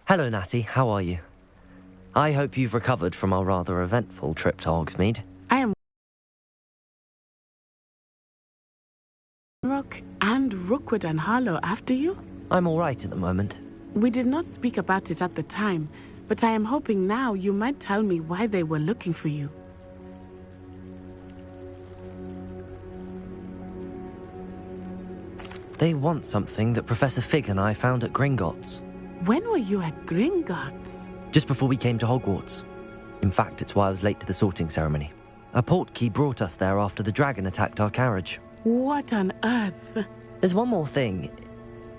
Hello, Natty. How are you? I hope you've recovered from our rather eventful trip to Hogsmeade. I am Rock and Rookwood and Harlow after you? I'm all right at the moment. We did not speak about it at the time, but I am hoping now you might tell me why they were looking for you. They want something that Professor Fig and I found at Gringotts. When were you at Gringotts? Just before we came to Hogwarts. In fact, it's why I was late to the sorting ceremony. A portkey brought us there after the dragon attacked our carriage. What on earth? There's one more thing.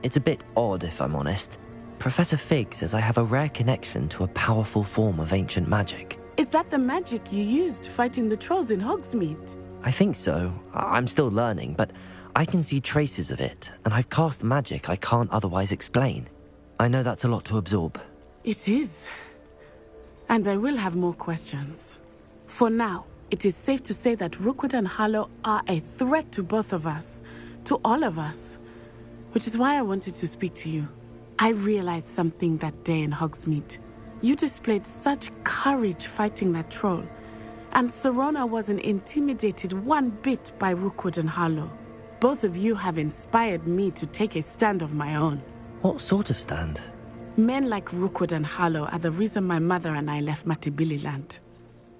It's a bit odd, if I'm honest. Professor Fig says I have a rare connection to a powerful form of ancient magic. Is that the magic you used fighting the trolls in Hogsmeade? I think so. I'm still learning, but I can see traces of it, and I've cast magic I can't otherwise explain. I know that's a lot to absorb. It is. And I will have more questions. For now, it is safe to say that Rookwood and Harlow are a threat to both of us, to all of us. Which is why I wanted to speak to you. I realized something that day in Hogsmeade. You displayed such courage fighting that troll, and Serona wasn't intimidated one bit by Rookwood and Harlow. Both of you have inspired me to take a stand of my own. What sort of stand? Men like Rookwood and Harlow are the reason my mother and I left Matabeleland.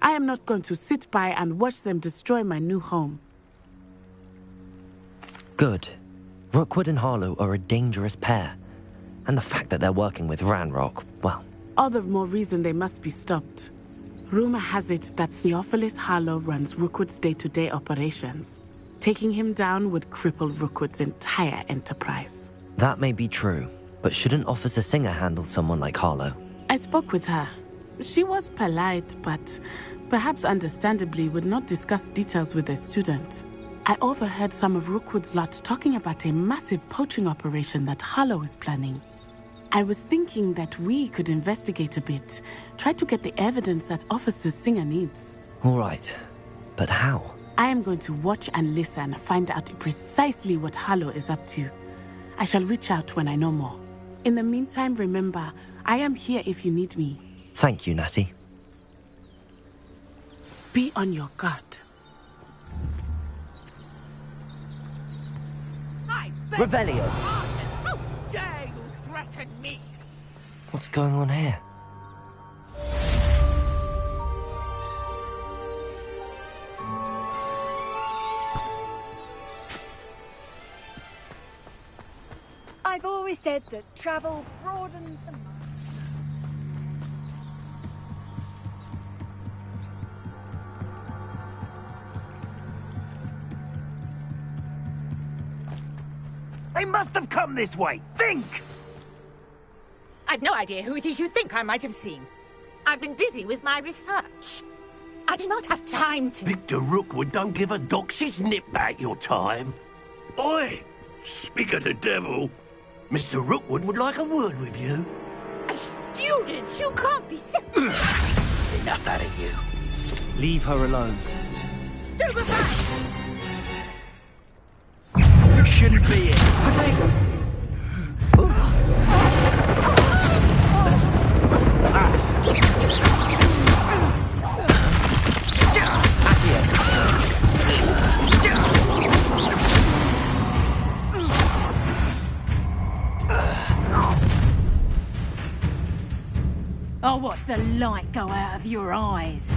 I am not going to sit by and watch them destroy my new home. Good. Rookwood and Harlow are a dangerous pair. And the fact that they're working with Ranrock, well... All the more reason they must be stopped. Rumor has it that Theophilus Harlow runs Rookwood's day-to-day operations. Taking him down would cripple Rookwood's entire enterprise. That may be true, but shouldn't Officer Singer handle someone like Harlow? I spoke with her. She was polite, but perhaps understandably would not discuss details with a student. I overheard some of Rookwood's lot talking about a massive poaching operation that Harlow is planning. I was thinking that we could investigate a bit, try to get the evidence that Officer Singer needs. All right, but how? I am going to watch and listen, find out precisely what Harlow is up to. I shall reach out when I know more. In the meantime, remember, I am here if you need me. Thank you, Natty. Be on your guard. Revelio! How dare you threaten me? What's going on here? I've always said that travel broadens the mind. They must have come this way. Think! I've no idea who it is you think I might have seen. I've been busy with my research. I do not have time to... Victor Rookwood don't give a doxy's nip back your time. Oi! Speak of the devil. Mr. Rookwood would like a word with you. A student? You can't be serious. Enough out of you. Leave her alone. Stupefy! You shouldn't be here. I'll watch the light go out of your eyes.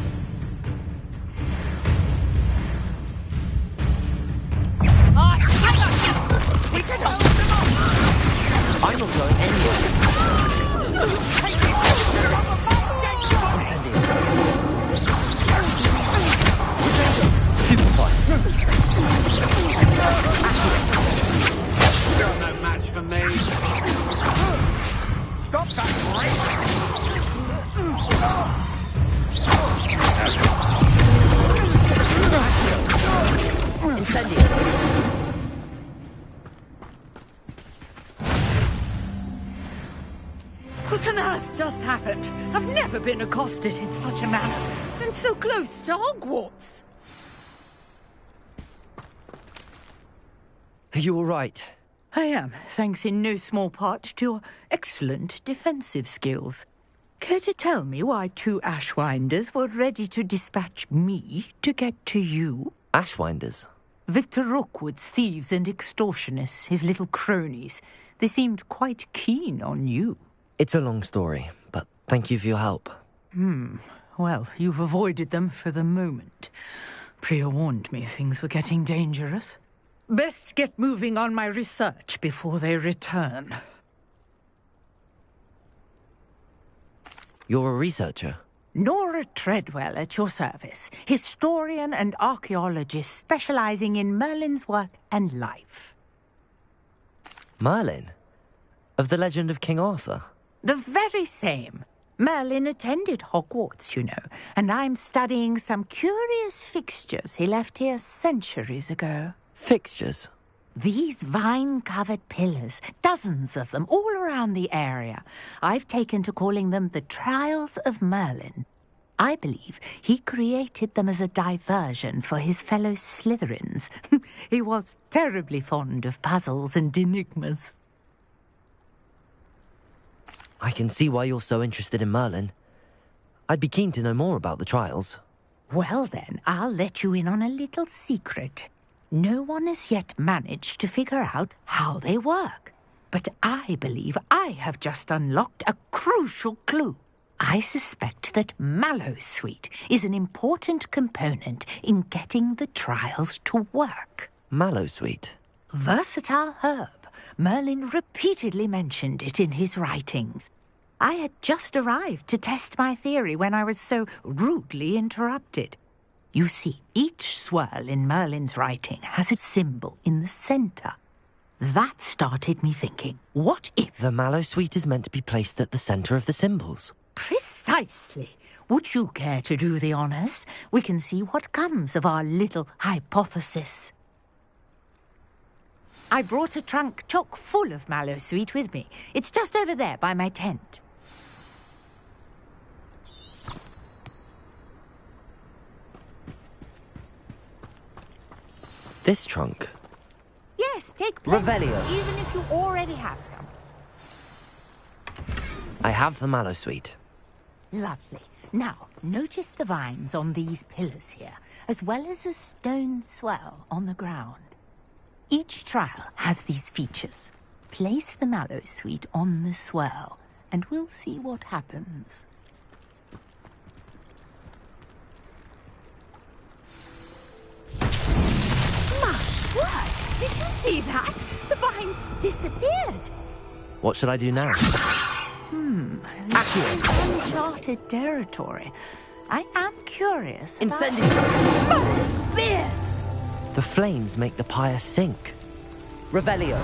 I'm not going anywhere. You're no match for me. Stop that, What on earth just happened? I've never been accosted in such a manner. And so close to Hogwarts. Are you all right? I am, thanks in no small part to your excellent defensive skills. Care to tell me why 2 Ashwinders were ready to dispatch me to get to you? Ashwinders? Victor Rookwood's thieves and extortionists, his little cronies. They seemed quite keen on you. It's a long story, but thank you for your help. Well, you've avoided them for the moment. Priya warned me things were getting dangerous. Best get moving on my research before they return. You're a researcher? Nora Treadwell at your service, historian and archaeologist specializing in Merlin's work and life. Merlin? Of the legend of King Arthur? The very same. Merlin attended Hogwarts, you know, and I'm studying some curious fixtures he left here centuries ago. Fixtures? These vine-covered pillars, dozens of them, all around the area. I've taken to calling them the Trials of Merlin. I believe he created them as a diversion for his fellow Slytherins. He was terribly fond of puzzles and enigmas. I can see why you're so interested in Merlin. I'd be keen to know more about the trials. Well then, I'll let you in on a little secret. No one has yet managed to figure out how they work. But I believe I have just unlocked a crucial clue. I suspect that Mallowsweet is an important component in getting the trials to work. Mallowsweet? Versatile herb. Merlin repeatedly mentioned it in his writings. I had just arrived to test my theory when I was so rudely interrupted. You see, each swirl in Merlin's writing has a symbol in the center. That started me thinking, what if... The Mallowsweet is meant to be placed at the center of the symbols. Precisely. Would you care to do the honors? We can see what comes of our little hypothesis. I brought a trunk chock full of Mallowsweet with me. It's just over there by my tent. This trunk? Yes, take plenty, Revelio. even if you already have some. I have the Mallowsweet. Lovely. Now, notice the vines on these pillars here, as well as a stone swell on the ground. Each trial has these features. Place the Mallowsweet on the swell, and we'll see what happens. My word! Did you see that? The vines disappeared. What should I do now? Uncharted territory. I am curious. Incendiary! Merlin's beard! The flames make the pyre sink. Revelio.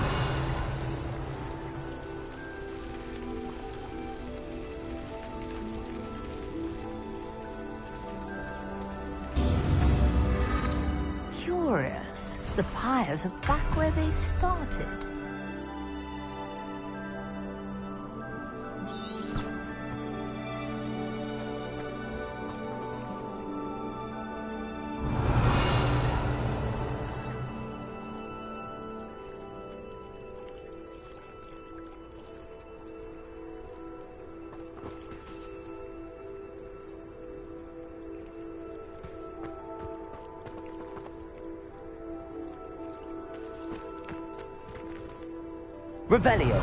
Curious. The pyres are back where they started. Revelio.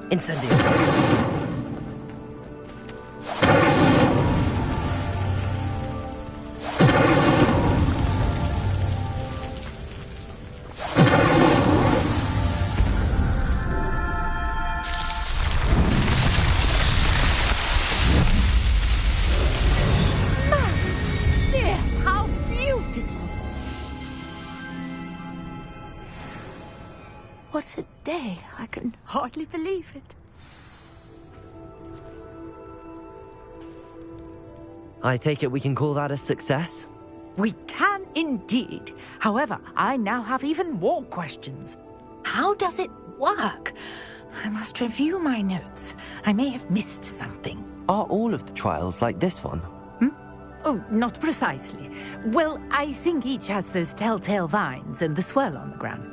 Incendio. What a day. I can hardly believe it. I take it we can call that a success? We can indeed. However, I now have even more questions. How does it work? I must review my notes. I may have missed something. Are all of the trials like this one? Oh, not precisely. Well, I think each has those telltale vines and the swirl on the ground.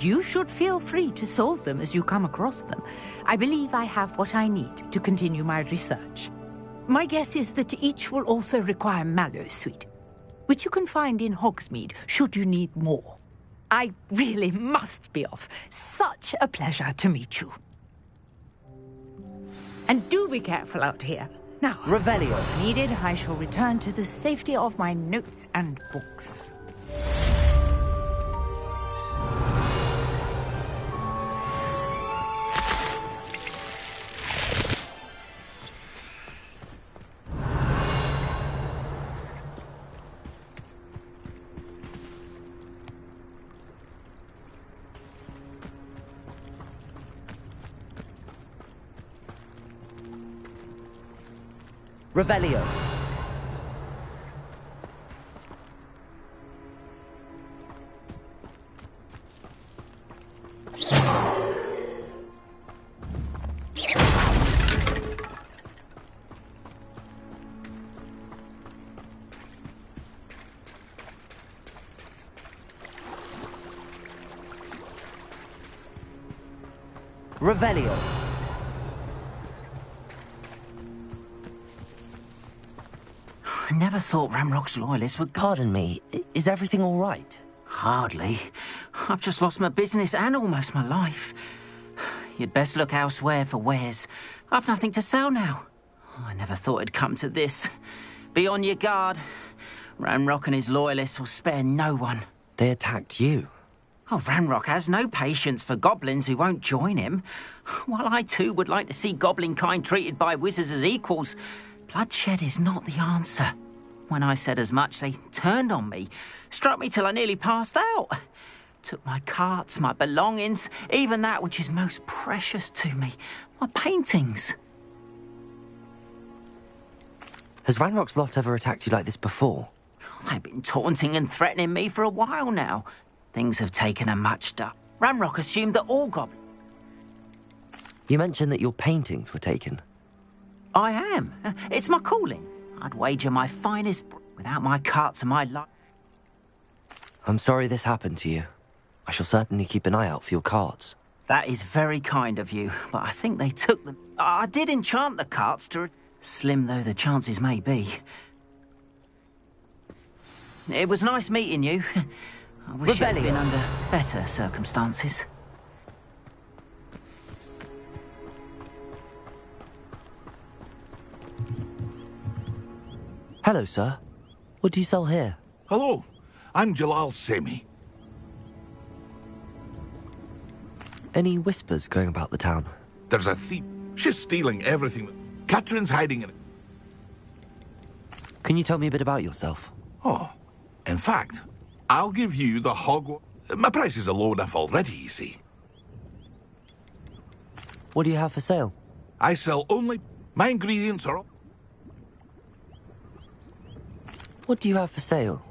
You should feel free to solve them as you come across them. I believe I have what I need to continue my research. My guess is that each will also require mallow sweet, which you can find in Hogsmeade should you need more. I really must be off. Such a pleasure to meet you. And do be careful out here. Now, Revelio. if needed, I shall return to the safety of my notes and books. Revelio. Revelio. I never thought Ramrock's loyalists would... Pardon me, is everything all right? Hardly. I've just lost my business and almost my life. You'd best look elsewhere for wares. I've nothing to sell now. I never thought it'd come to this. Be on your guard. Ramrock and his loyalists will spare no one. They attacked you. Oh, Ranrock has no patience for goblins who won't join him. While I too would like to see goblin kind treated by wizards as equals, bloodshed is not the answer. When I said as much, they turned on me, struck me till I nearly passed out. Took my carts, my belongings, even that which is most precious to me, my paintings. Has Ranrock's lot ever attacked you like this before? They've been taunting and threatening me for a while now. Things have taken a much dark. Ranrock assumed that all goblins... You mentioned that your paintings were taken. I am. It's my calling. I'd wager my finest... Without my carts and my life... I'm sorry this happened to you. I shall certainly keep an eye out for your carts. That is very kind of you, but I think they took them... I did enchant the carts to... Slim though the chances may be. It was nice meeting you. I wish it had been under better circumstances. Hello, sir. What do you sell here? Hello, I'm Jalal Semi. Any whispers going about the town? There's a thief. She's stealing everything. Catherine's hiding in it. Can you tell me a bit about yourself? Oh, in fact, I'll give you the Hogwarts. My prices are low enough already, you see. What do you have for sale? I sell only... My ingredients are... What do you have for sale?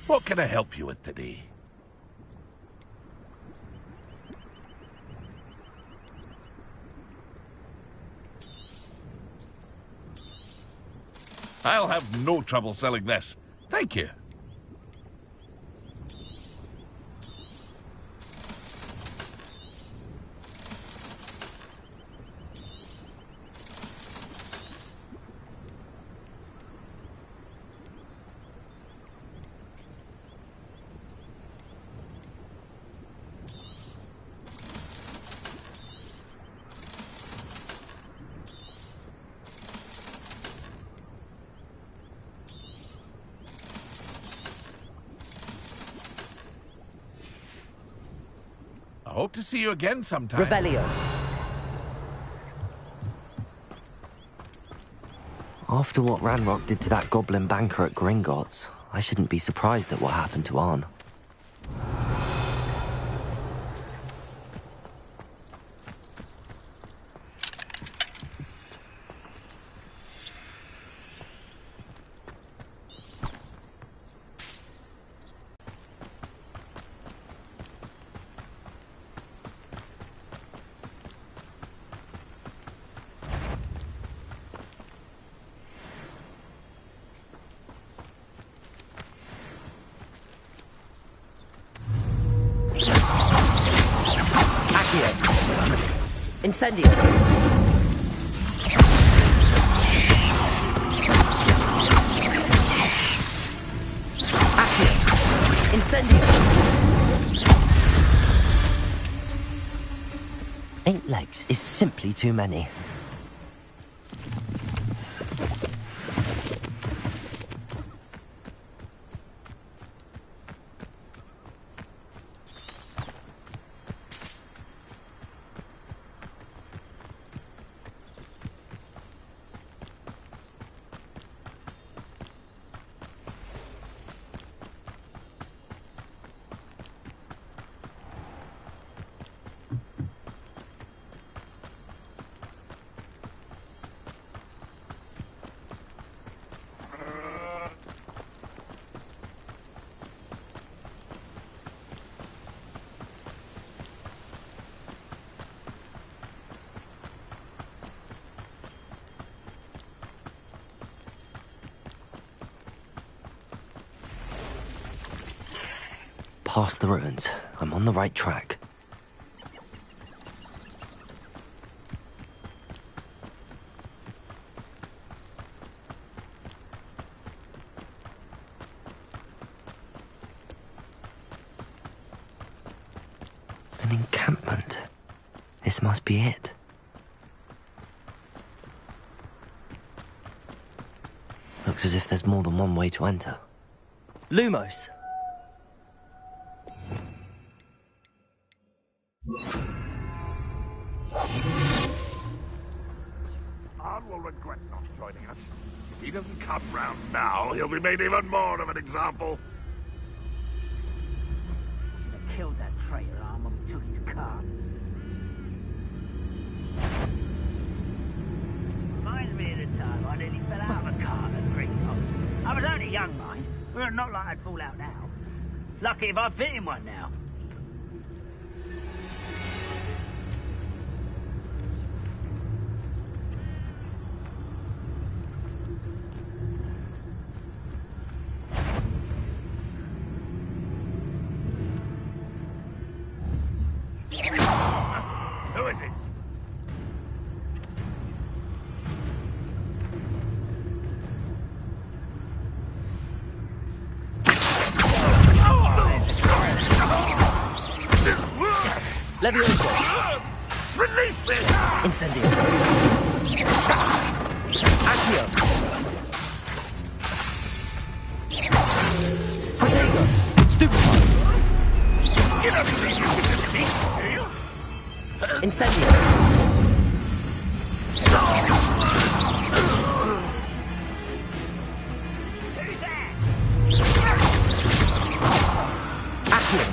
What can I help you with today? I'll have no trouble selling this. Thank you. I hope to see you again sometime. Revelio. After what Ranrock did to that goblin banker at Gringotts, I shouldn't be surprised at what happened to Arn. Incendio! Accio! Incendio! 8 legs is simply too many. Past the ruins. I'm on the right track. An encampment. This must be it. Looks as if there's more than one way to enter. Lumos! Arn will regret not joining us. If he doesn't come round now, he'll be made even more of an example. They killed that traitor Arn when we took his carts. Reminds me of the time I nearly fell out of a cart at Gringotts. I was only young, mind. But not like I'd fall out now. Lucky if I fit in one now. Who is it? Levioso! Release me! Incendio! Accio! Protego! Stupefy! You don't think you can defeat me, do you? Incendio! Who's there? Accio!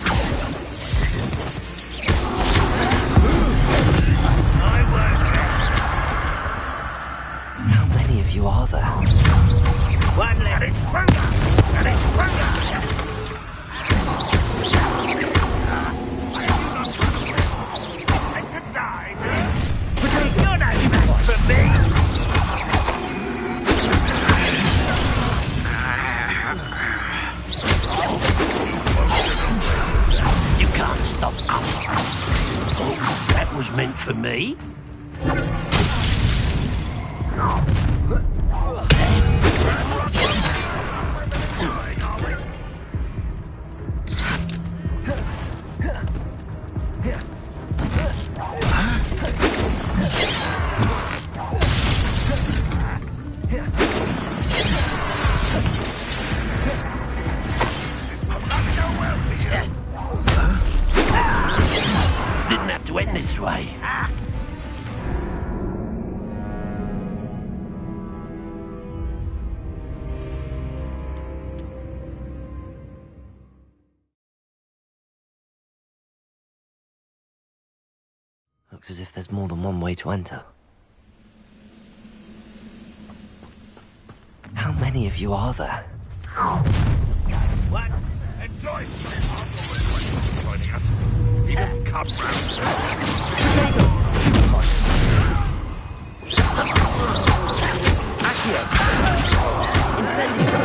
How many of you are there? One left. You're no match for me. You can't stop us. That was meant for me. Didn't have to end this way. Looks as if there's more than one way to enter. How many of you are there? One. Enjoy! Arn will regret not joining us. He didn't come round. Accio! Incendio!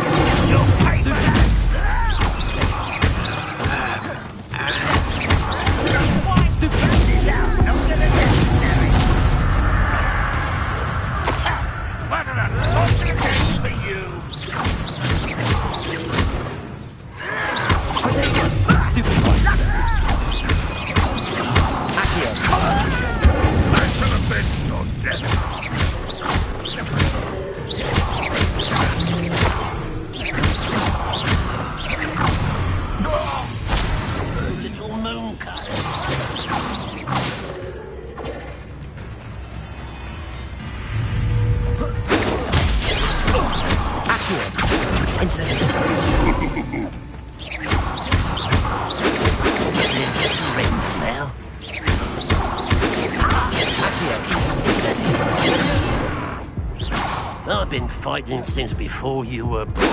You'll pay for that. Why stupid is out? Not gonna necessary. fighting since before you were born.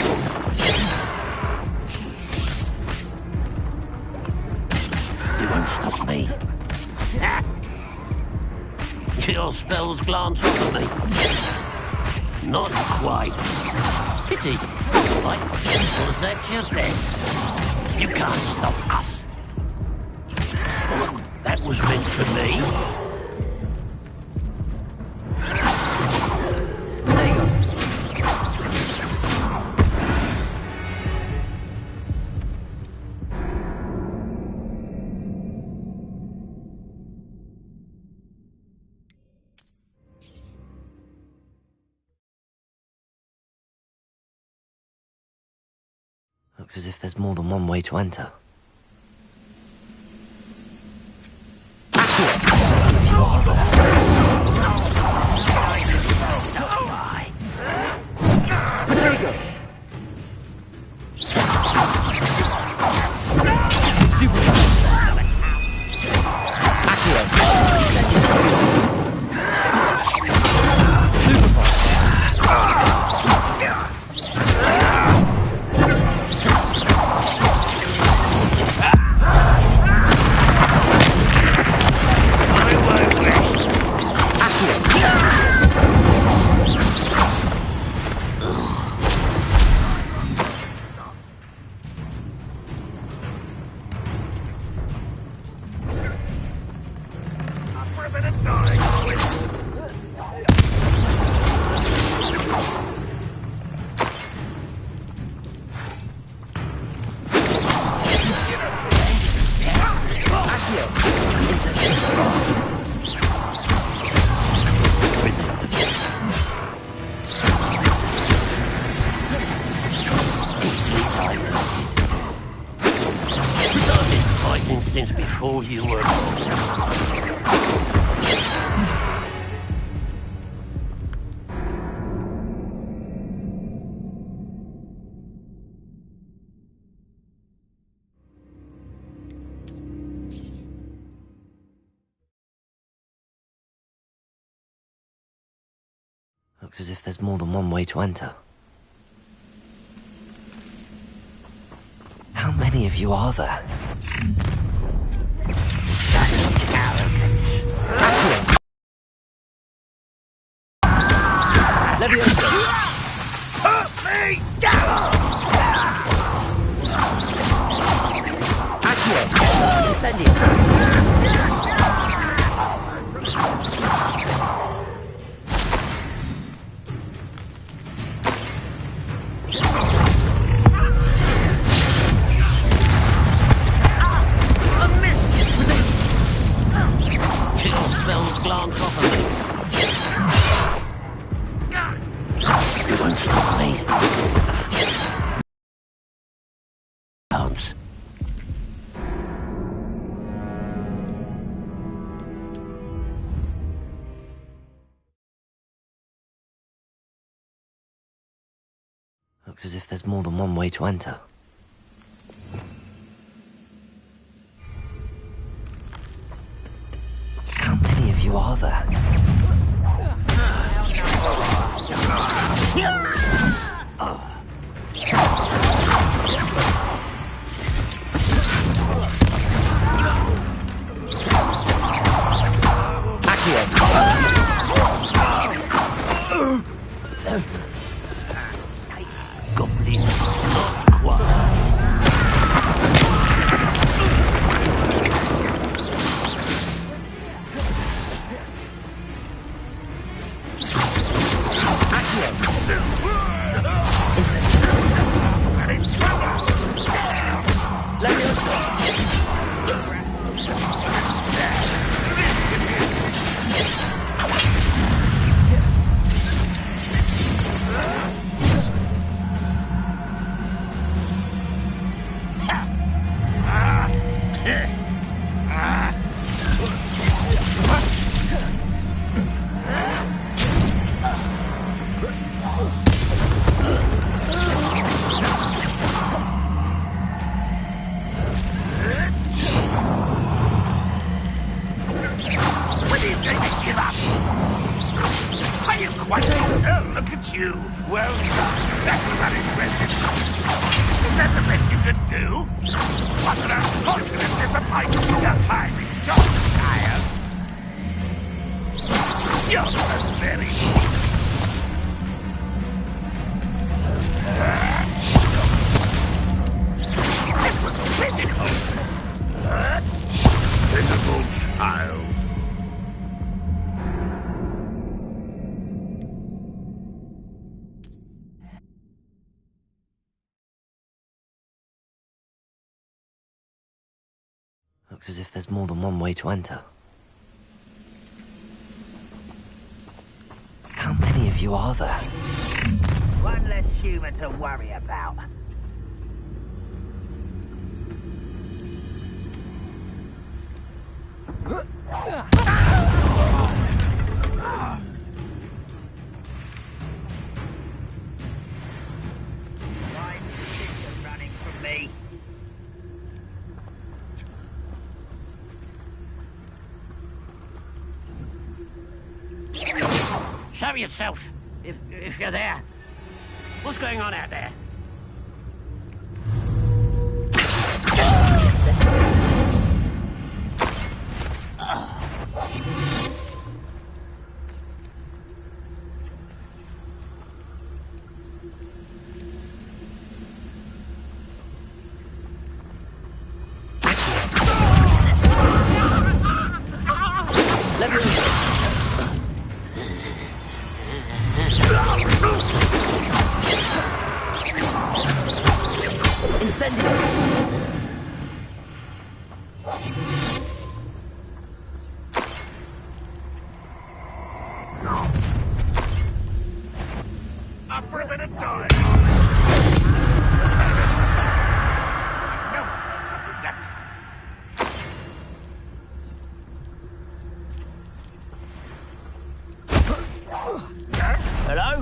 You won't stop me. Your spells glance off of me. Not quite. Pity. Right? Was that your bet? You can't stop us. That was meant for me. Looks as if there's more than one way to enter. Since before you were born. Looks as if there's more than one way to enter. How many of you are there? Arrogance. Put me down! Spells glance off of me. You won't stop me. Bounce. Looks as if there's more than one way to enter. How many of you are there? Goblins, not quite. could do? What an unfortunate disappointment! Your time is short, child. You're pathetic. It was critical. Pitiful child. Looks as if there's more than one way to enter. How many of you are there? One less human to worry about. Running from me. Show yourself, if you're there. What's going on out there? Up for a bit of time. No, something that time. Hello?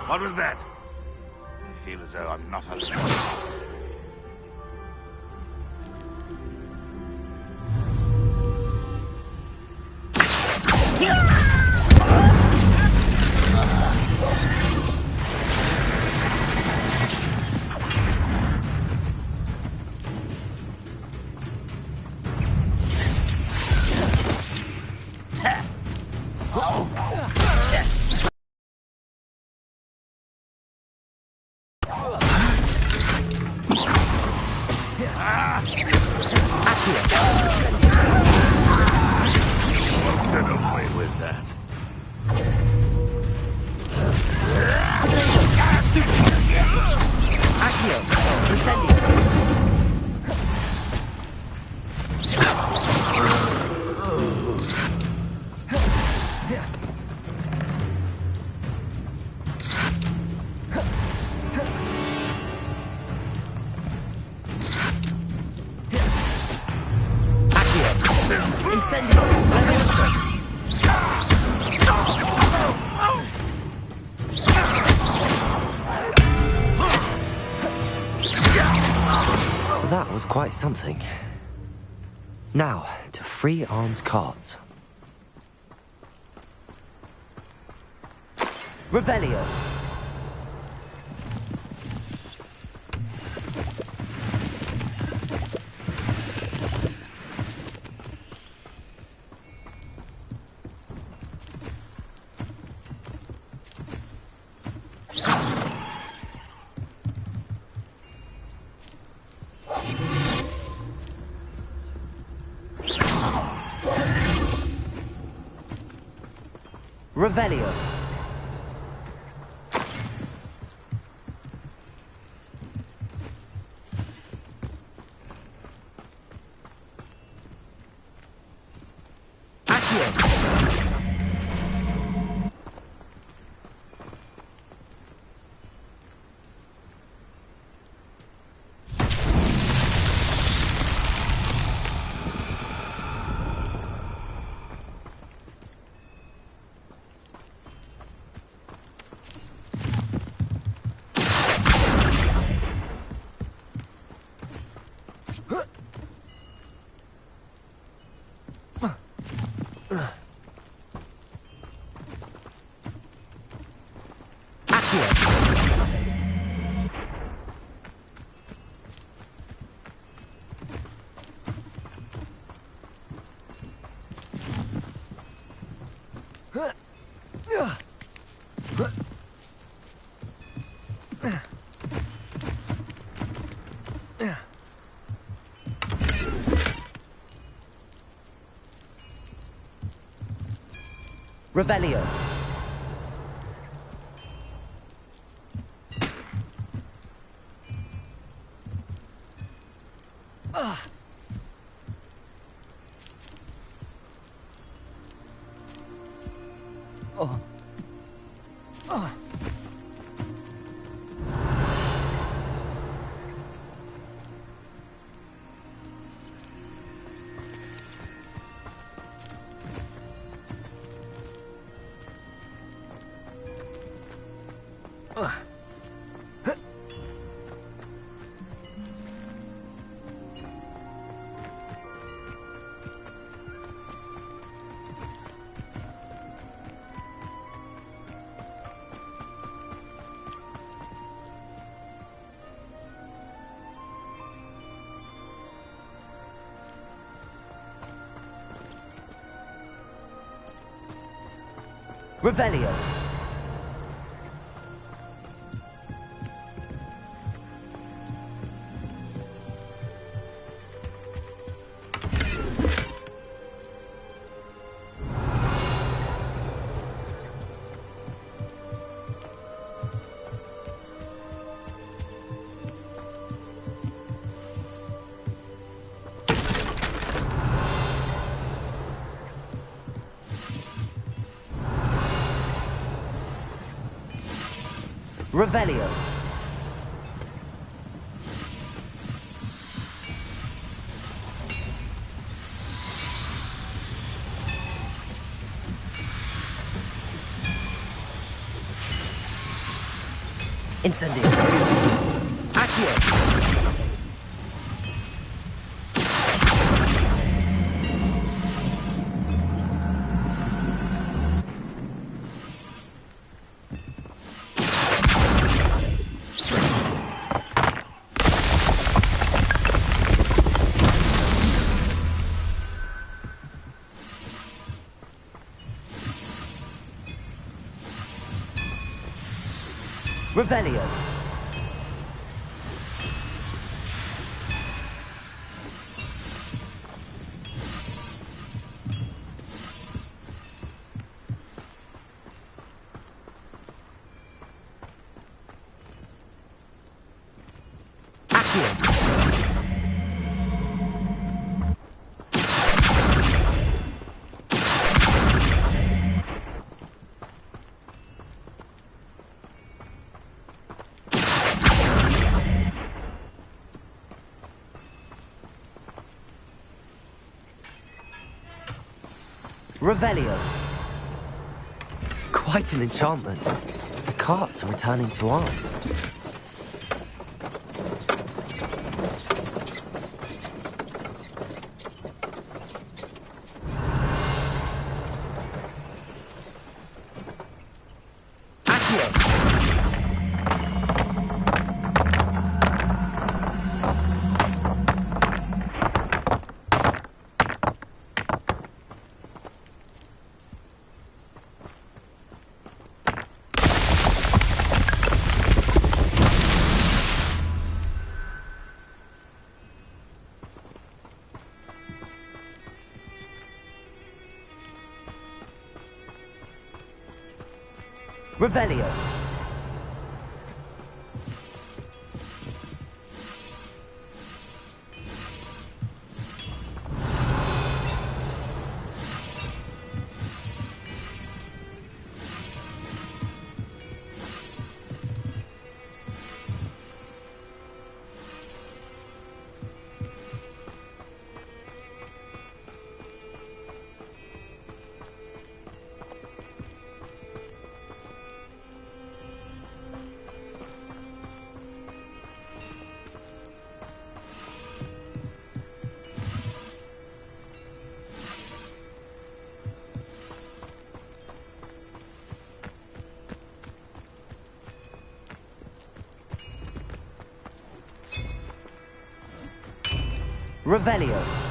What was that? I feel as though I'm not alone. Get away with that. That was quite something. Now, to free Arn's cards. Revelio. Revelio. Accio. Revelio. Revelio. Revelio. Incendio. Accio. Revelio. Accio. Revelio. Quite an enchantment. The carts are returning to arm. Revelio. Revelio.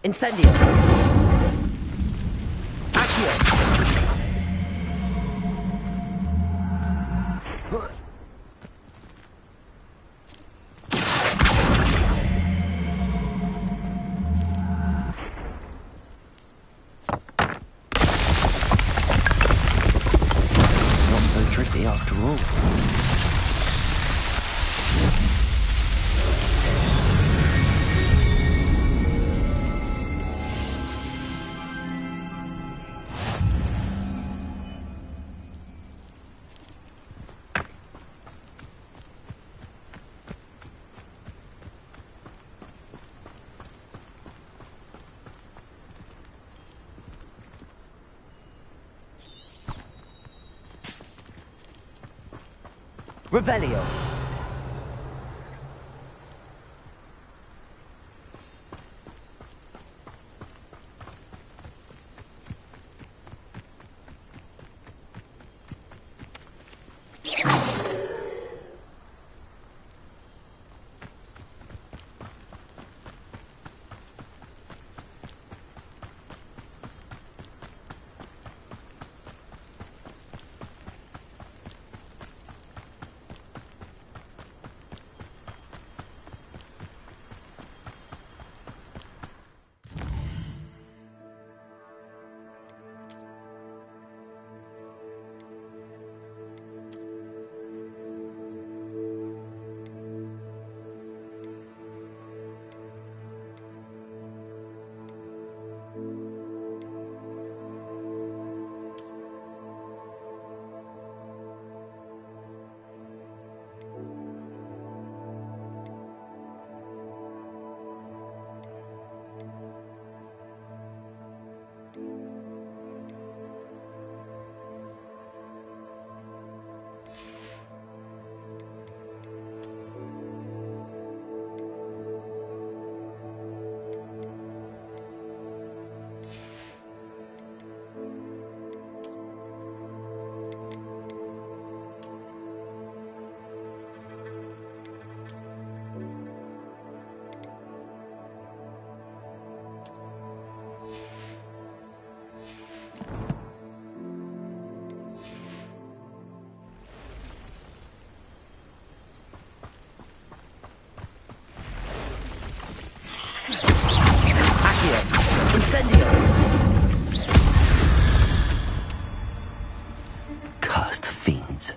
Incendio. Accio. Not so tricky after all. Revelio. Incendio! Cursed fiends.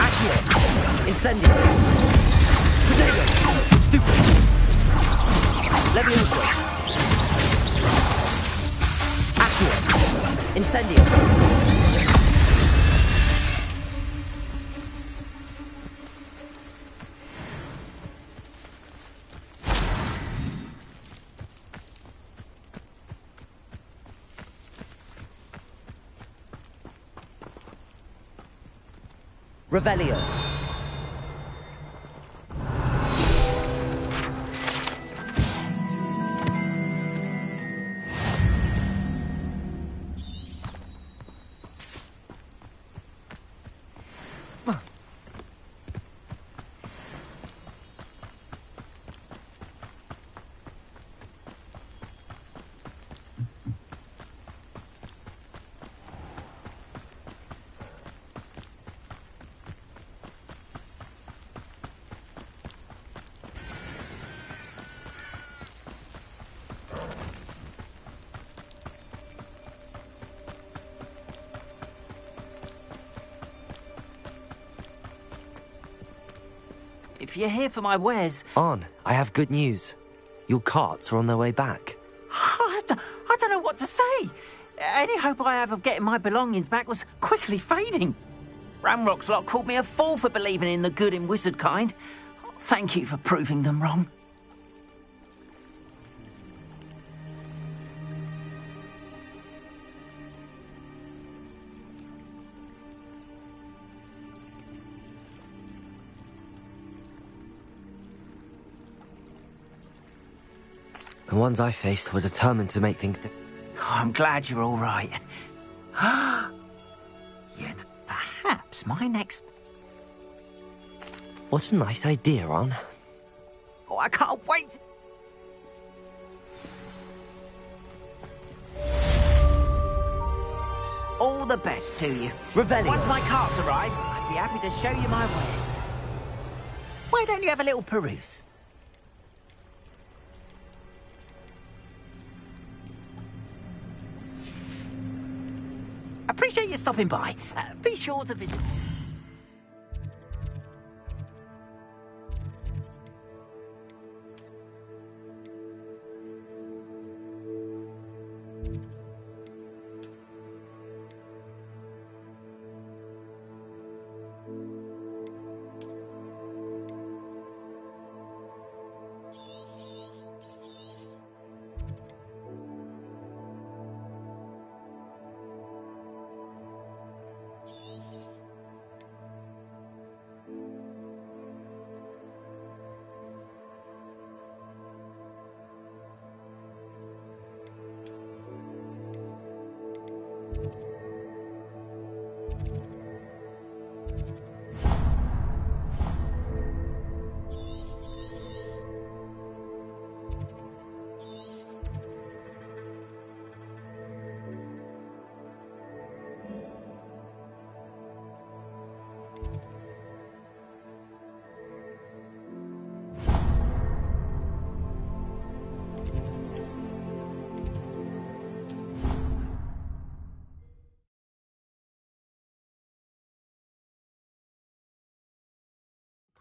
Accio! Incendio! Potato! Stupid! Levioso! Incendio! Revelio! if you're here for my wares... On, I have good news. Your carts are on their way back. I don't know what to say. Any hope I have of getting my belongings back was quickly fading. Ramrock's lot called me a fool for believing in the good in wizard kind. Thank you for proving them wrong. The ones I faced were determined to make things... I'm glad you're all right. Perhaps my next... What a nice idea, Ron. Oh, I can't wait! All the best to you. Revelio. Once my carts arrive, I'd be happy to show you my wares. Why don't you have a little peruse? Appreciate you stopping by. Be sure to visit...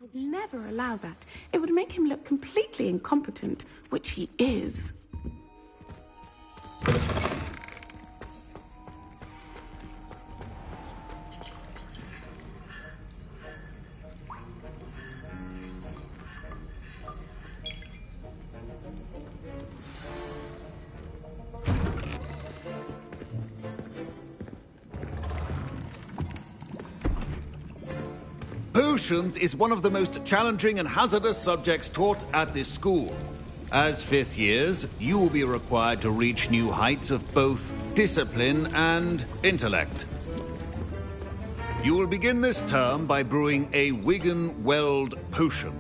I'd never allow that. It would make him look completely incompetent, which he is. Potions is one of the most challenging and hazardous subjects taught at this school. As fifth years, you will be required to reach new heights of both discipline and intellect. You will begin this term by brewing a Wigan-Weld potion.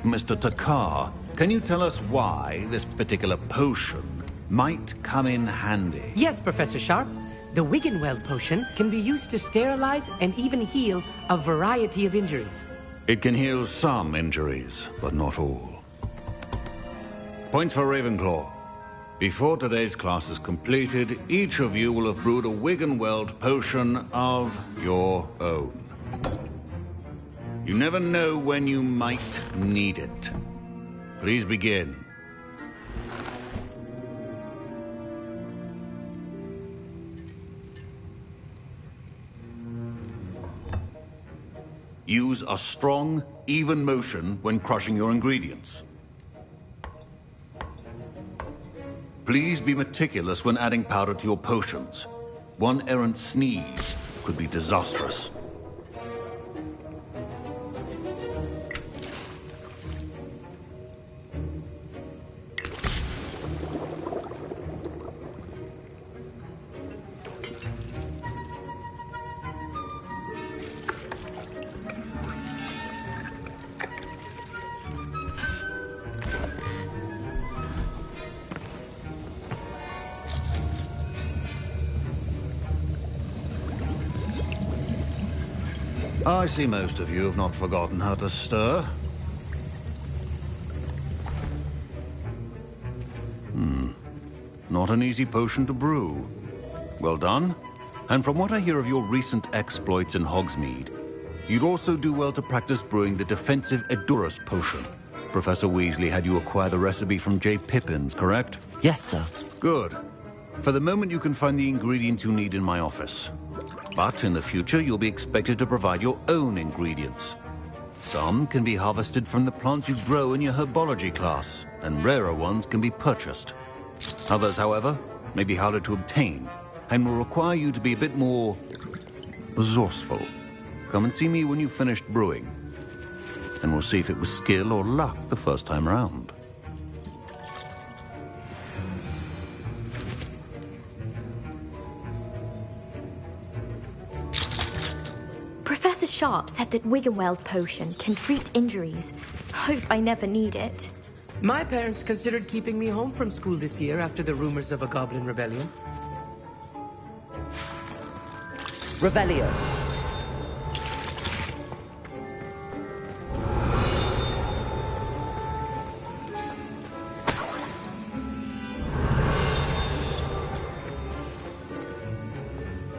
Mr. Takar, can you tell us why this particular potion might come in handy? Yes, Professor Sharp. The Wigan-Weld potion can be used to sterilize and even heal a variety of injuries. It can heal some injuries, but not all. Points for Ravenclaw. Before today's class is completed, each of you will have brewed a Wigan-Weld potion of your own. You never know when you might need it. Please begin. Use a strong, even motion when crushing your ingredients. Please be meticulous when adding powder to your potions. One errant sneeze could be disastrous. I see most of you have not forgotten how to stir. Not an easy potion to brew. Well done. And from what I hear of your recent exploits in Hogsmeade, You'd also do well to practice brewing the defensive Edurus potion. Professor Weasley had you acquire the recipe from J. Pippin's, correct? Yes, sir. Good. For the moment, you can find the ingredients you need in my office. But in the future, you'll be expected to provide your own ingredients. Some can be harvested from the plants you grow in your herbology class, and rarer ones can be purchased. Others, however, may be harder to obtain, and will require you to be a bit more resourceful. Come and see me when you've finished brewing, and we'll see if it was skill or luck the first time around. Professor Sharp said that Wiggenweld potion can treat injuries. Hope I never need it. My parents considered keeping me home from school this year after the rumors of a goblin rebellion. Revelio.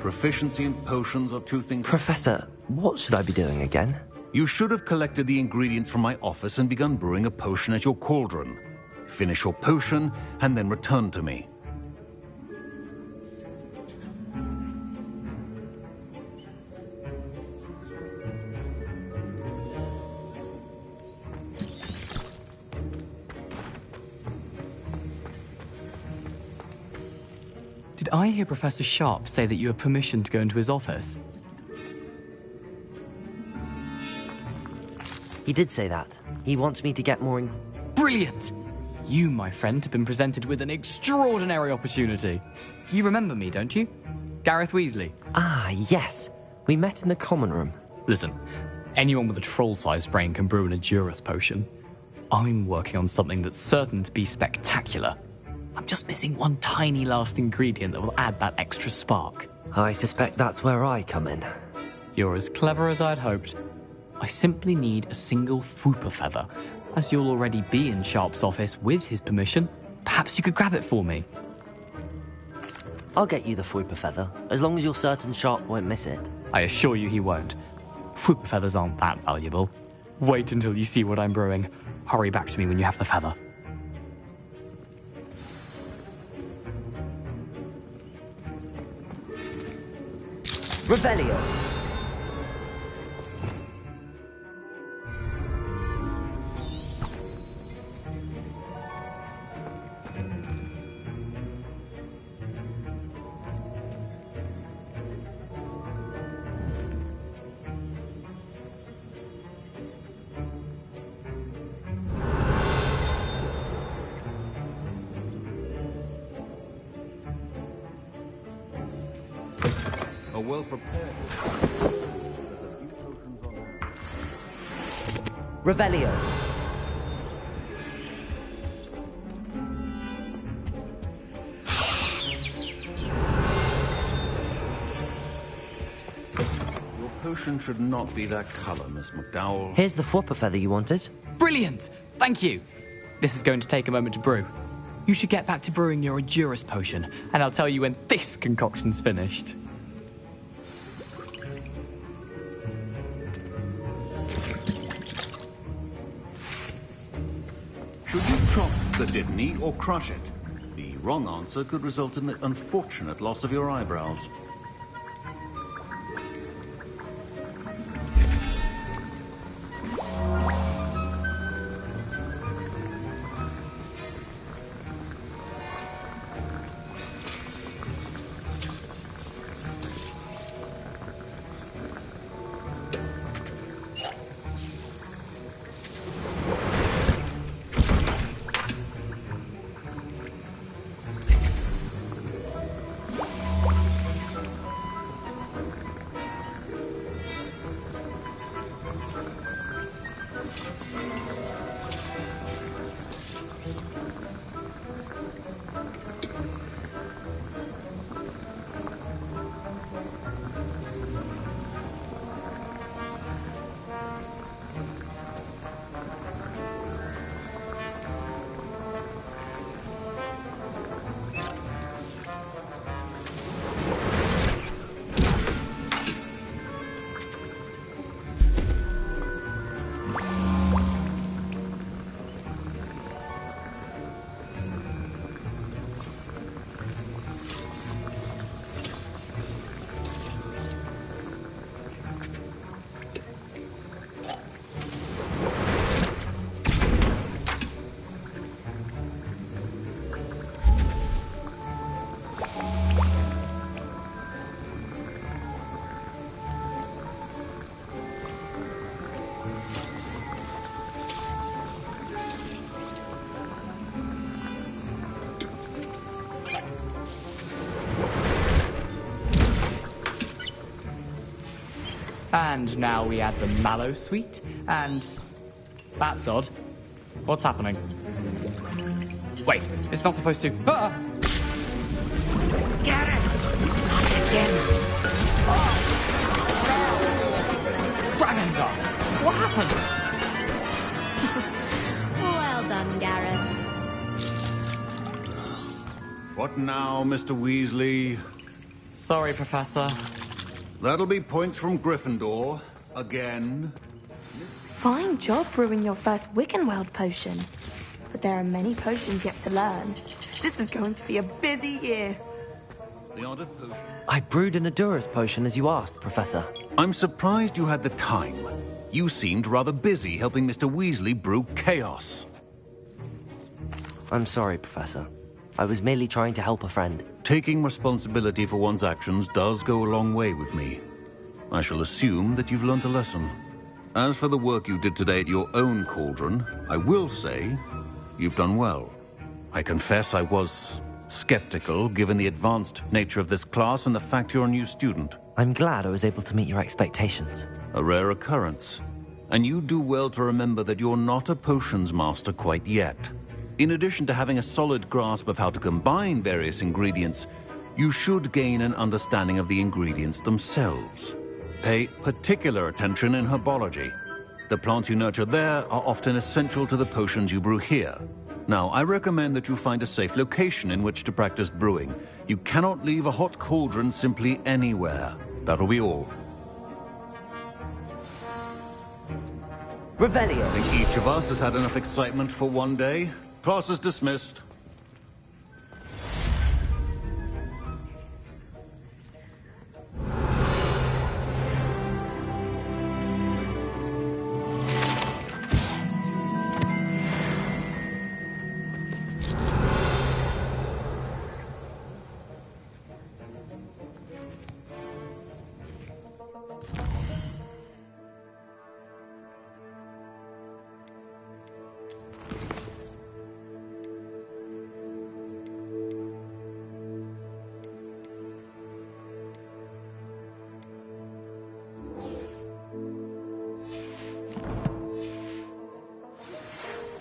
Proficiency in potions are two things... Professor, what should I be doing again? You should have collected the ingredients from my office and begun brewing a potion at your cauldron. Finish your potion, and then return to me. Did I hear Professor Sharp say that you have permission to go into his office? He did say that. He wants me to get more in... Brilliant! You, my friend, have been presented with an extraordinary opportunity. You remember me, don't you? Gareth Weasley. Ah, yes. We met in the common room. Listen, anyone with a troll-sized brain can brew an Edurus potion. I'm working on something that's certain to be spectacular. I'm just missing one tiny last ingredient that will add that extra spark. I suspect that's where I come in. You're as clever as I'd hoped. I simply need a single Fwooper feather. As you'll already be in Sharp's office with his permission, perhaps you could grab it for me. I'll get you the Fwooper feather, as long as you're certain Sharp won't miss it. I assure you he won't. Fwooper feathers aren't that valuable. Wait until you see what I'm brewing. Hurry back to me when you have the feather. Revelio. Well prepared. Revelio. Your potion should not be that color, Miss McDowell. Here's the Fwooper feather you wanted. Brilliant! Thank you. This is going to take a moment to brew. You should get back to brewing your Edurus potion, and I'll tell you when this concoction's finished. Should you chop the Didney or crush it? The wrong answer could result in the unfortunate loss of your eyebrows. And now we add the mallow sweet, and... That's odd. What's happening? Wait, it's not supposed to... Ah! Get it! Again! Dragon's Eye! What happened? Well done, Gareth. What now, Mr. Weasley? Sorry, Professor. That'll be points from Gryffindor. Again. Fine job brewing your first Wiggenweld potion. But there are many potions yet to learn. This is going to be a busy year. The art of potion. I brewed an Adurus potion as you asked, Professor. I'm surprised you had the time. You seemed rather busy helping Mr. Weasley brew chaos. I'm sorry, Professor. I was merely trying to help a friend. Taking responsibility for one's actions does go a long way with me. I shall assume that you've learnt a lesson. As for the work you did today at your own cauldron, I will say you've done well. I confess I was skeptical, given the advanced nature of this class and the fact you're a new student. I'm glad I was able to meet your expectations. A rare occurrence. And you do well to remember that you're not a potions master quite yet. In addition to having a solid grasp of how to combine various ingredients, you should gain an understanding of the ingredients themselves. Pay particular attention in herbology. The plants you nurture there are often essential to the potions you brew here. Now, I recommend that you find a safe location in which to practice brewing. You cannot leave a hot cauldron simply anywhere. That'll be all. Revelio. I think each of us has had enough excitement for one day. Class is dismissed.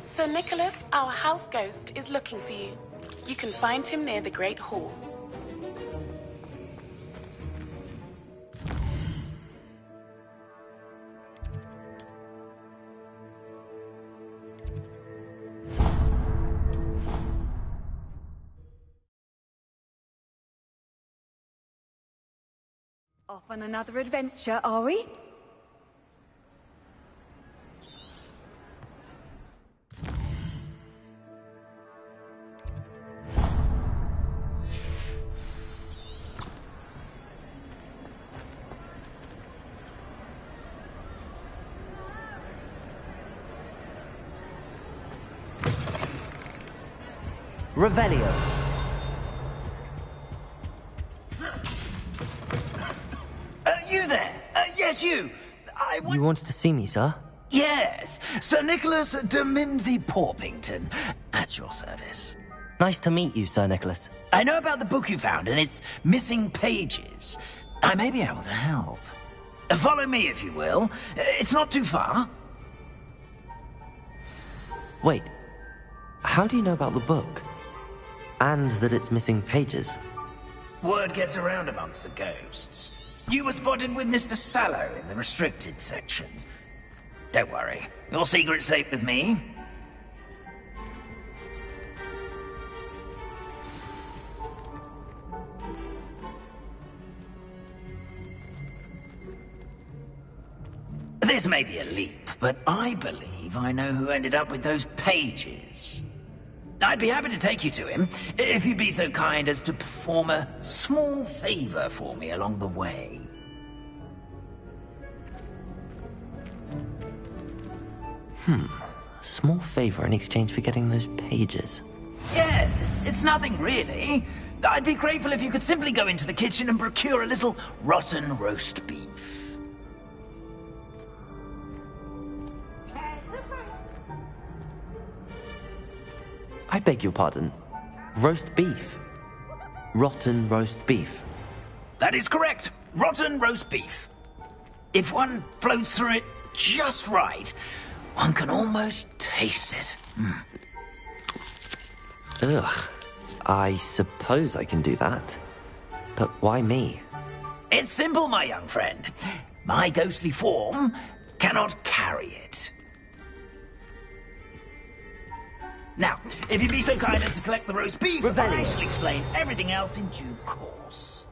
Sir Nicholas, our house ghost, is looking for you. You can find him near the Great Hall. Off on another adventure, are we? Revelio. You there? Yes, you. You wanted to see me, sir? Yes, Sir Nicholas de Mimsy Porpington, at your service. Nice to meet you, Sir Nicholas. I know about the book you found and its missing pages. I may be able to help. Follow me, if you will. It's not too far. Wait, how do you know about the book? And that it's missing pages? Word gets around amongst the ghosts. You were spotted with Mr. Sallow in the restricted section. Don't worry, your secret's safe with me. This may be a leap, but I believe I know who ended up with those pages. I'd be happy to take you to him, if you'd be so kind as to perform a small favor for me along the way. Small favor in exchange for getting those pages. Yes, it's nothing really. I'd be grateful if you could simply go into the kitchen and procure a little rotten roast beef. I beg your pardon. Roast beef. Rotten roast beef. That is correct. Rotten roast beef. If one floats through it just right, one can almost taste it. Ugh. I suppose I can do that. But why me? It's simple, my young friend. My ghostly form cannot carry it. Now, if you'd be so kind as to collect the roast beef, I shall explain everything else in due course.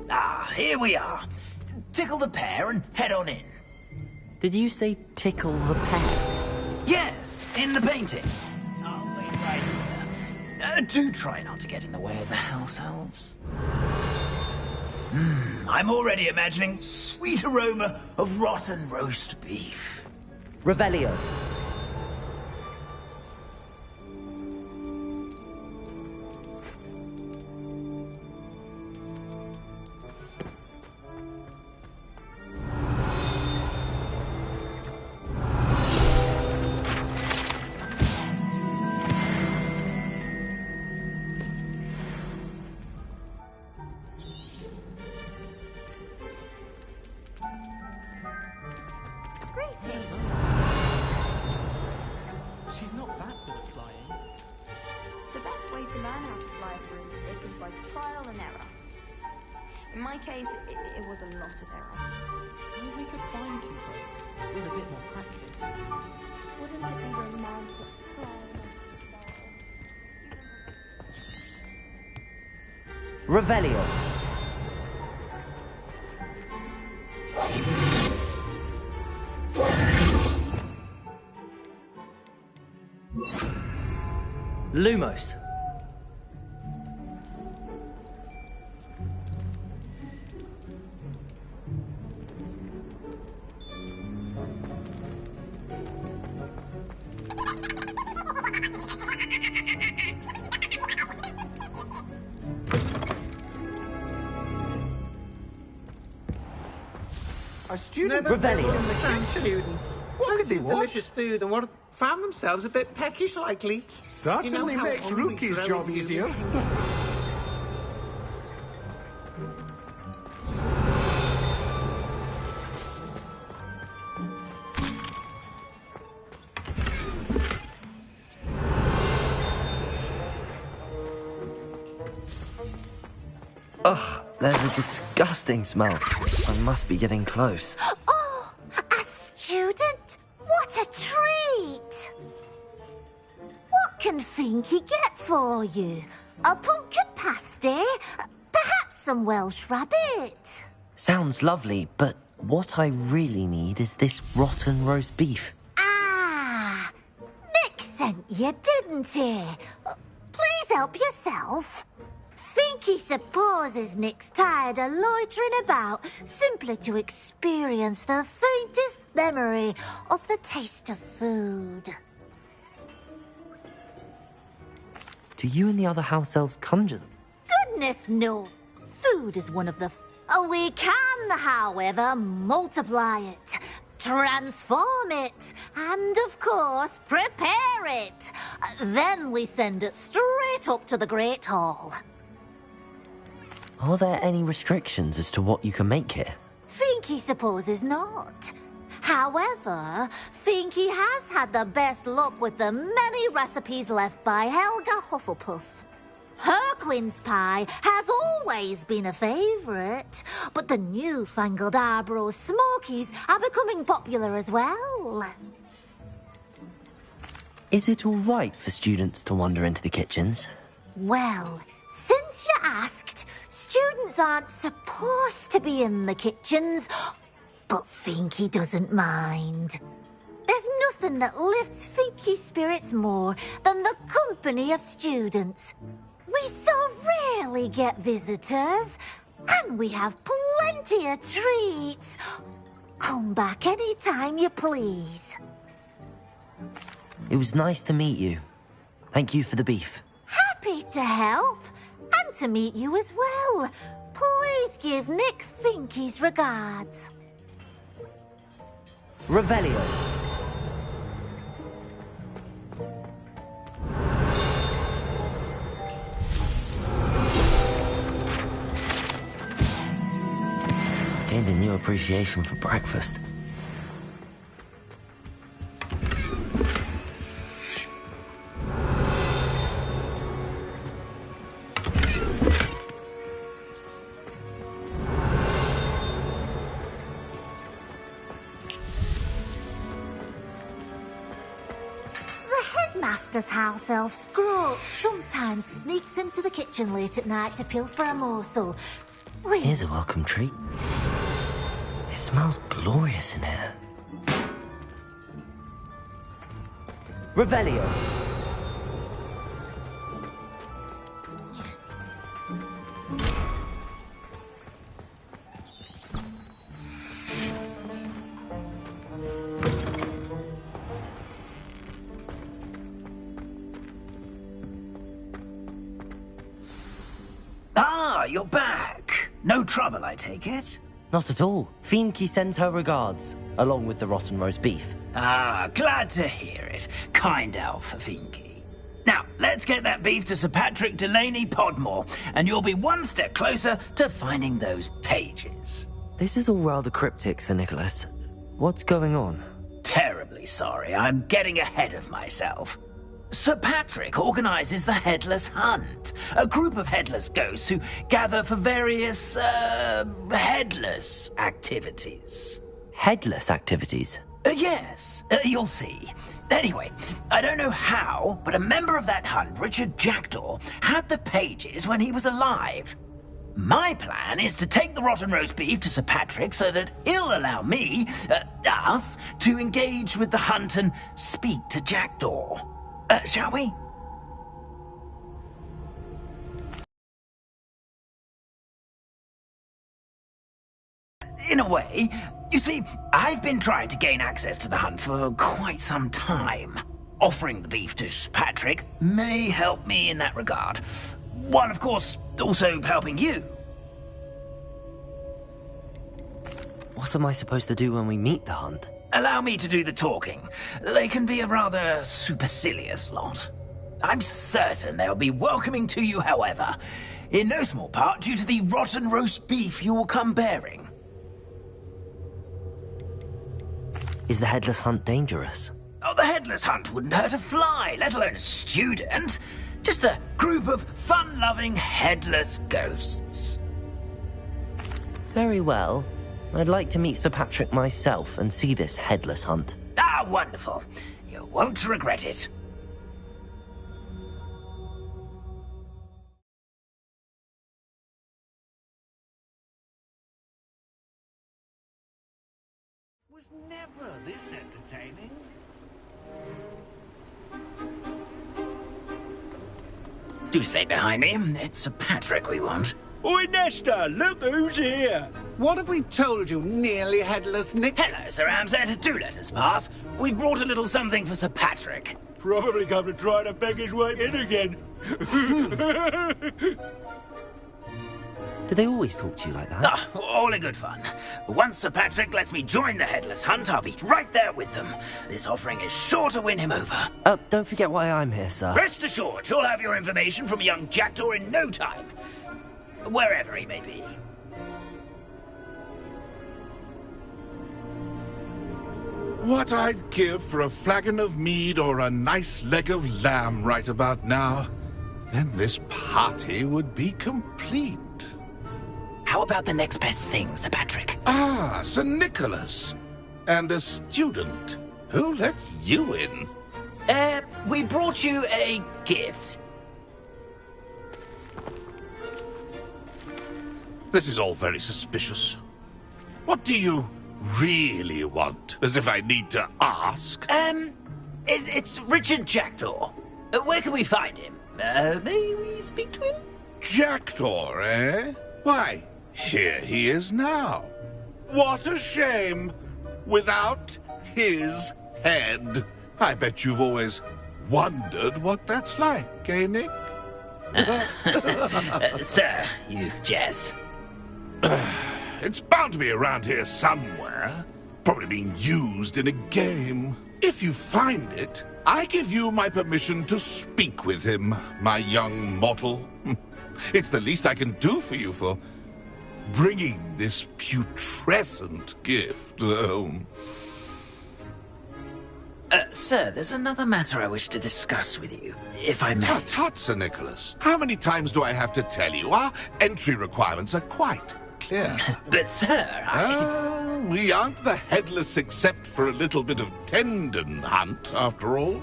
Ah, here we are. Tickle the pear and head on in. Did you say tickle the pear? Yes, in the painting. I'll wait right here. Do try not to get in the way of the house elves. I'm already imagining sweet aroma of rotten roast beef. Revelio. She's not that good at flying. The best way to learn how to fly a broomstick is by trial and error. In my case, it was a lot of error. Maybe we could find you with a bit more practice. Wouldn't it be romantic to fly? Revelio. Lumos. Our students Revelio. Students. What could they delicious food and found themselves a bit peckish likely. Certainly makes Rookie's job easier. Ugh, there's a disgusting smell. I must be getting close. Oh, a student? What a treat! What can Finky get for you? A pumpkin pasty? Perhaps some Welsh rabbit? Sounds lovely, but what I really need is this rotten roast beef. Ah, Nick sent you, didn't he? Please help yourself. Finky supposes Nick's tired of loitering about simply to experience the faintest memory of the taste of food. Do you and the other house elves conjure them? Goodness, no. Food is one of the... we can, however, multiply it, transform it, and, of course, prepare it. Then we send it straight up to the Great Hall. Are there any restrictions as to what you can make here? Finky supposes not. However, Finky has had the best luck with the many recipes left by Helga Hufflepuff. Her quince pie has always been a favourite, but the newfangled Arborough Smokies are becoming popular as well. Is it all right for students to wander into the kitchens? Well, since you asked, students aren't supposed to be in the kitchens, but Finky doesn't mind. There's nothing that lifts Finky's spirits more than the company of students. We so rarely get visitors, and we have plenty of treats. Come back any time you please. It was nice to meet you. Thank you for the beef. Happy to help, and to meet you as well. Please give Nick Finky's regards. Revelio. gained a new appreciation for breakfast. Master's house elf Scroat sometimes sneaks into the kitchen late at night to pilfer a morsel. Here's a welcome treat. It smells glorious in here. Revelio. Ah, you're back. No trouble, I take it? Not at all. Fienke sends her regards, along with the rotten roast beef. Ah, glad to hear it. Kind elf, Fienke. Now, let's get that beef to Sir Patrick Delaney Podmore, and you'll be one step closer to finding those pages. This is all rather cryptic, Sir Nicholas. What's going on? Terribly sorry, I'm getting ahead of myself. Sir Patrick organises the Headless Hunt, a group of headless ghosts who gather for various, headless activities. Headless activities? Yes, you'll see. Anyway, I don't know how, but a member of that hunt, Richard Jackdaw, had the pages when he was alive. My plan is to take the rotten roast beef to Sir Patrick so that he'll allow me, us, to engage with the hunt and speak to Jackdaw. Shall we? In a way. You see, I've been trying to gain access to the hunt for quite some time. Offering the beef to Sir Patrick may help me in that regard. While, of course, also helping you. What am I supposed to do when we meet the hunt? Allow me to do the talking. They can be a rather supercilious lot. I'm certain they'll be welcoming to you, however, in no small part due to the rotten roast beef you will come bearing. Is the Headless Hunt dangerous? Oh, the Headless Hunt wouldn't hurt a fly, let alone a student. Just a group of fun-loving headless ghosts. Very well. I'd like to meet Sir Patrick myself and see this Headless Hunt. Ah, wonderful. You won't regret it. Was never this entertaining. Do stay behind me. It's Sir Patrick we want. Oi, Nesta, look who's here. What have we told you, nearly headless Nick? Hello, Sir Ramsay. Do let us pass. We brought a little something for Sir Patrick. Probably come to try to beg his way in again. Do they always talk to you like that? Ah, all in good fun. Once Sir Patrick lets me join the Headless Hunt, I'll be right there with them. This offering is sure to win him over. Don't forget why I'm here, sir. Rest assured, you'll have your information from young Jackdaw in no time. Wherever he may be. What I'd give for a flagon of mead or a nice leg of lamb right about now. Then this party would be complete. How about the next best thing, Sir Patrick? Ah, Sir Nicholas. And a student. Who let you in? We brought you a gift. This is all very suspicious. What do you really want? As if I need to ask. It's Richard Jackdaw. Where can we find him? May we speak to him? Jackdaw, eh? Why, here he is now. What a shame. Without his head. I bet you've always wondered what that's like, eh, Nick? Sir, you jest. It's bound to be around here somewhere. Probably being used in a game. If you find it, I give you my permission to speak with him, my young mortal. It's the least I can do for you for bringing this putrescent gift home. Sir, there's another matter I wish to discuss with you, if I may. Tut, tut, Sir Nicholas. How many times do I have to tell you? Our entry requirements are quite clear. But, sir, we aren't the headless except for a little bit of tendon hunt, after all.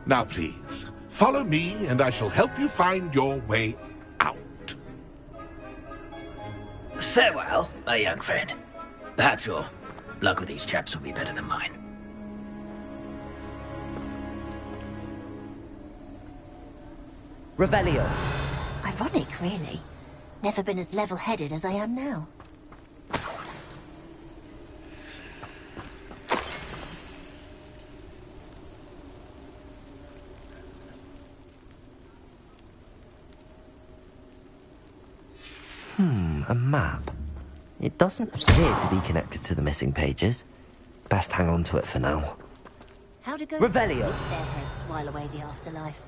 Now, please, follow me, and I shall help you find your way out. Farewell, my young friend. Perhaps your luck with these chaps will be better than mine. Revelio. Ironic, really. Never been as level-headed as I am now. A map. It doesn't appear to be connected to the missing pages. Best hang on to it for now. How to go Revelio. with their heads while away the afterlife.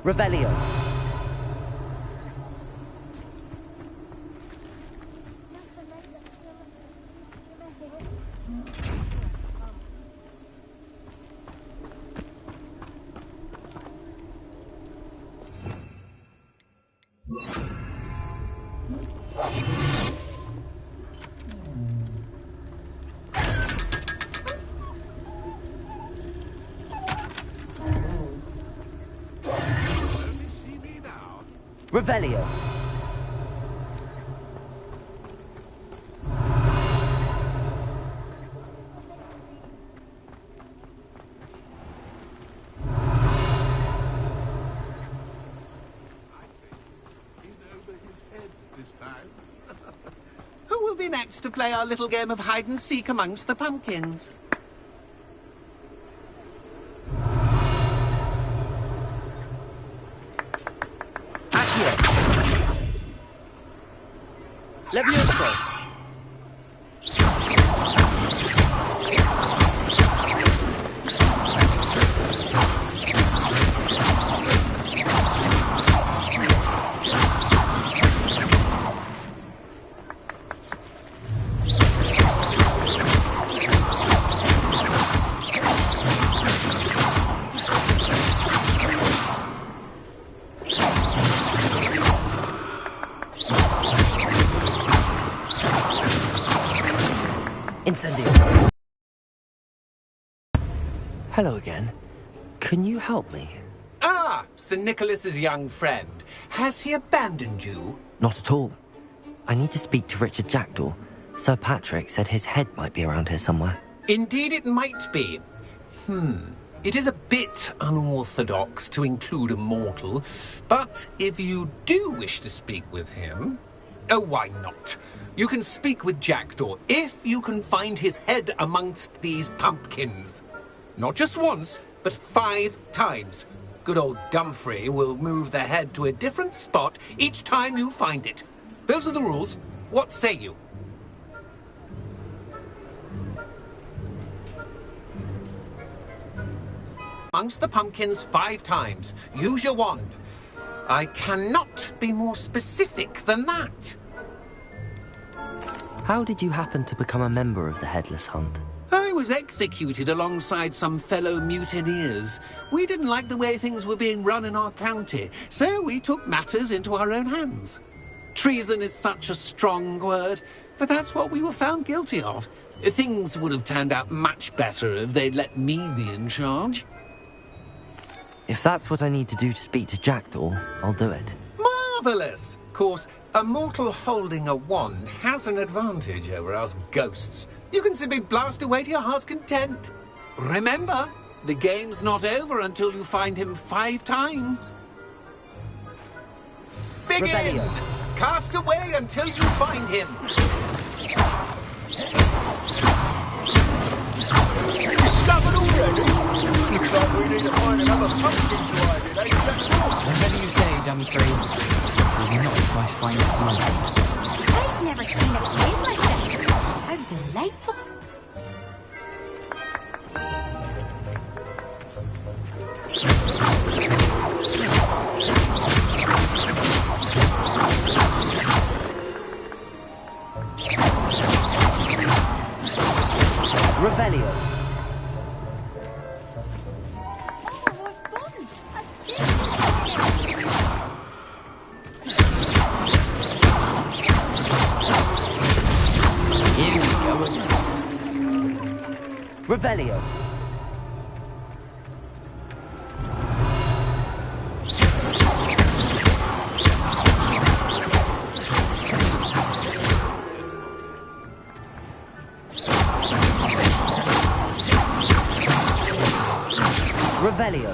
Revelio. Revelio. Who will be next to play our little game of hide-and-seek amongst the pumpkins? Levioso. Incendio. Hello again. Can you help me? Ah, Sir Nicholas's young friend. Has he abandoned you? Not at all. I need to speak to Richard Jackdaw. Sir Patrick said his head might be around here somewhere. Indeed it might be. It is a bit unorthodox to include a mortal, but if you do wish to speak with him... Oh, why not? You can speak with Jackdaw if you can find his head amongst these pumpkins. Not just once, but 5 times. Good old Dumfrey will move the head to a different spot each time you find it. Those are the rules. What say you? Amongst the pumpkins 5 times. Use your wand. I cannot be more specific than that. How did you happen to become a member of the Headless Hunt? I was executed alongside some fellow mutineers. We didn't like the way things were being run in our county, so we took matters into our own hands. Treason is such a strong word, but that's what we were found guilty of. Things would have turned out much better if they'd let me be in charge. If that's what I need to do to speak to Jackdaw, I'll do it. Marvellous! Of course, a mortal holding a wand has an advantage over us ghosts. You can simply blast away to your heart's content. Remember, the game's not over until you find him 5 times. Begin! Rebellion. Cast away until you find him. Discovered already? Looks like we need to find another pumpkin to hide in, eh? Whatever you say, Dumfries. This is not my finest moment. I've never seen a place like that. How delightful. Revelio. Here we go. Revelio. Revelio.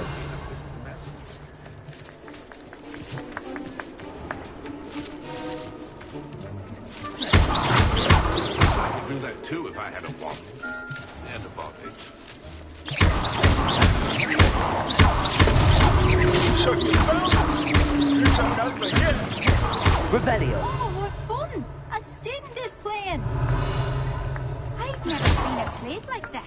I could do that too if I had a wand and a body. So you found it? It's an ugly, yeah. Revelio. Oh, what fun! A student is playing. I've never seen a plate like that.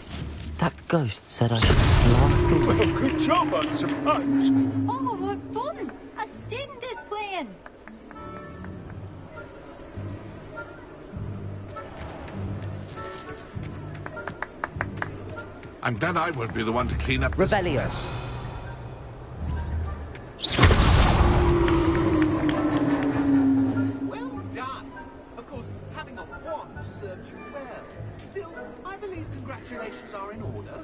That ghost said I should blast away. Well, good job, I suppose. Oh, what fun! A student is playing. I'm glad I won't be the one to clean up this Revelio. mess. Well done. Of course, having a wand served you well. Still, I believe congratulations are in order.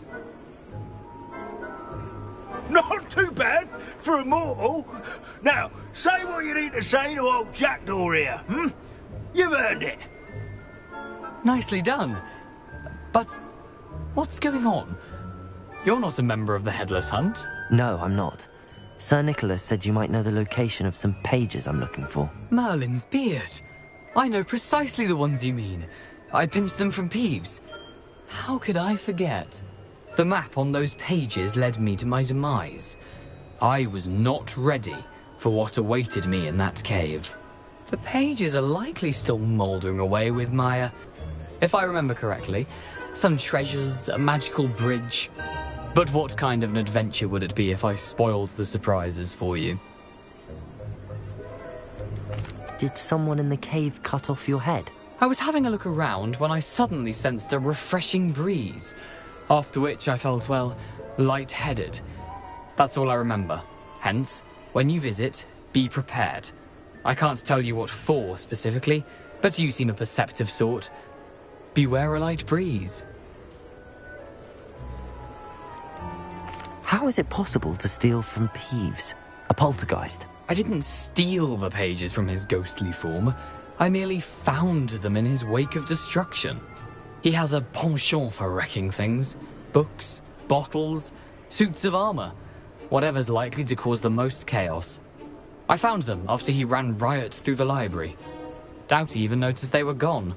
Not too bad for a mortal. Now, say what you need to say to old Jackdaw here, hmm? You've earned it. Nicely done. But what's going on? You're not a member of the Headless Hunt. No, I'm not. Sir Nicholas said you might know the location of some pages I'm looking for. Merlin's beard. I know precisely the ones you mean. I pinched them from Peeves. How could I forget? The map on those pages led me to my demise. I was not ready for what awaited me in that cave. The pages are likely still mouldering away with my, if I remember correctly, some treasures, a magical bridge. But what kind of an adventure would it be if I spoiled the surprises for you? Did someone in the cave cut off your head? I was having a look around when I suddenly sensed a refreshing breeze, after which I felt, well, lightheaded. That's all I remember. Hence, when you visit, be prepared. I can't tell you what for specifically, but you seem a perceptive sort. Beware a light breeze. How is it possible to steal from Peeves? A poltergeist? I didn't steal the pages from his ghostly form. I merely found them in his wake of destruction. He has a penchant for wrecking things. Books, bottles, suits of armor. Whatever's likely to cause the most chaos. I found them after he ran riot through the library. Doubt he even noticed they were gone.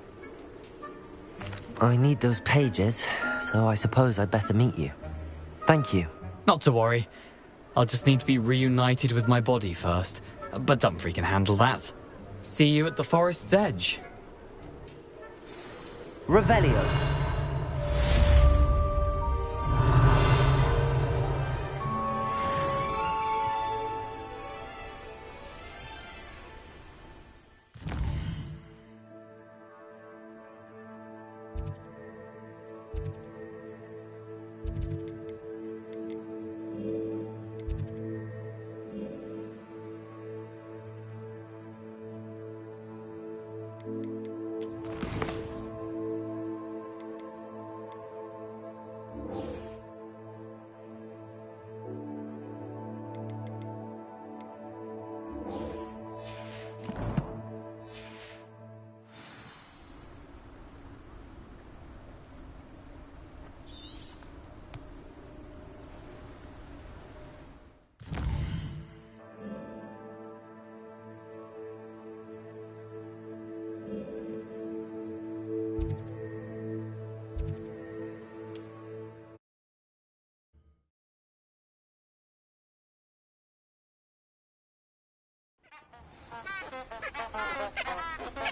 I need those pages, so I suppose I'd better meet you. Thank you. Not to worry. I'll just need to be reunited with my body first. But Dumfries can handle that. See you at the forest's edge. Revelio.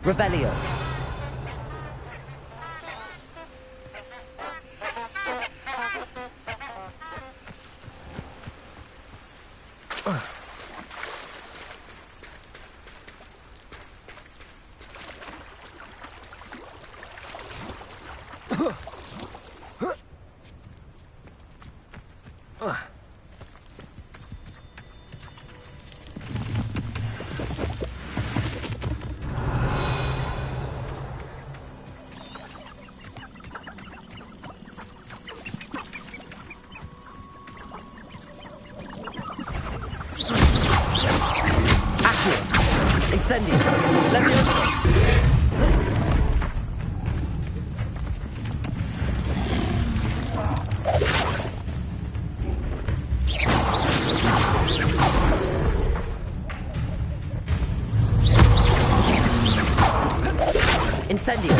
Revelio. Incendio. Leviosa. Incendio.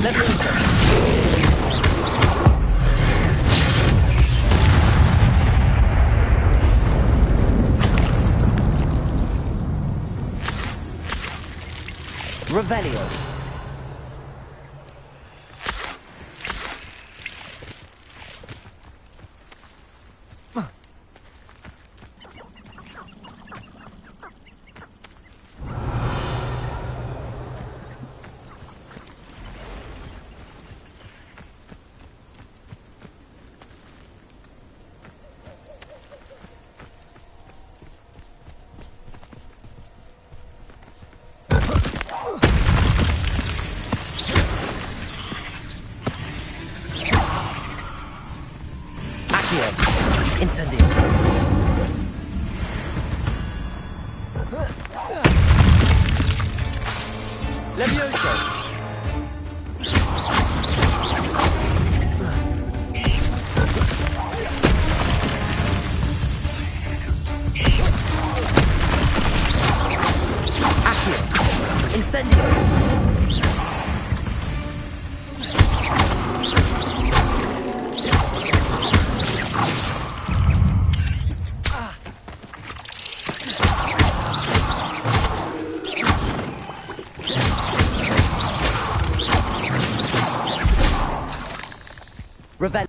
Leviosa. Revelio. Incendio. Levioso. Accio. Incendio. Revel.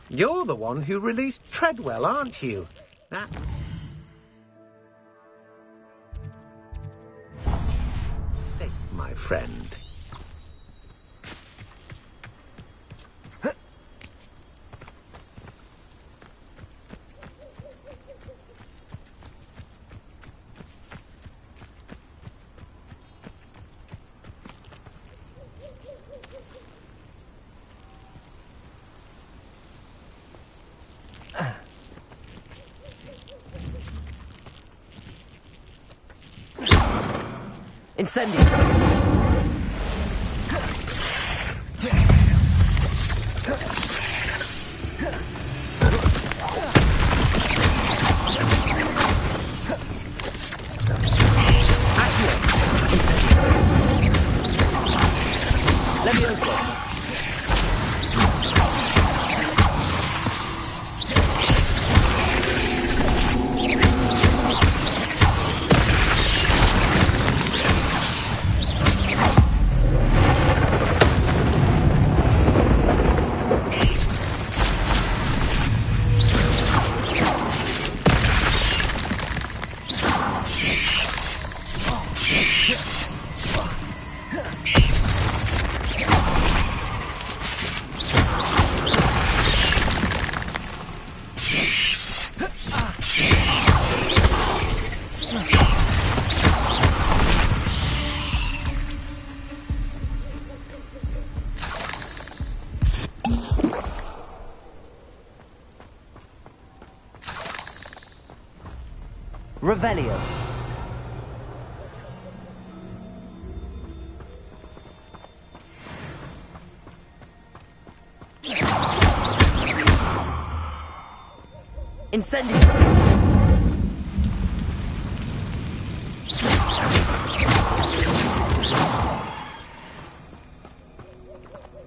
You're the one who released Treadwell, aren't you? That... Hey, my friend. Incendio. Levioso. Revelio. Incendio!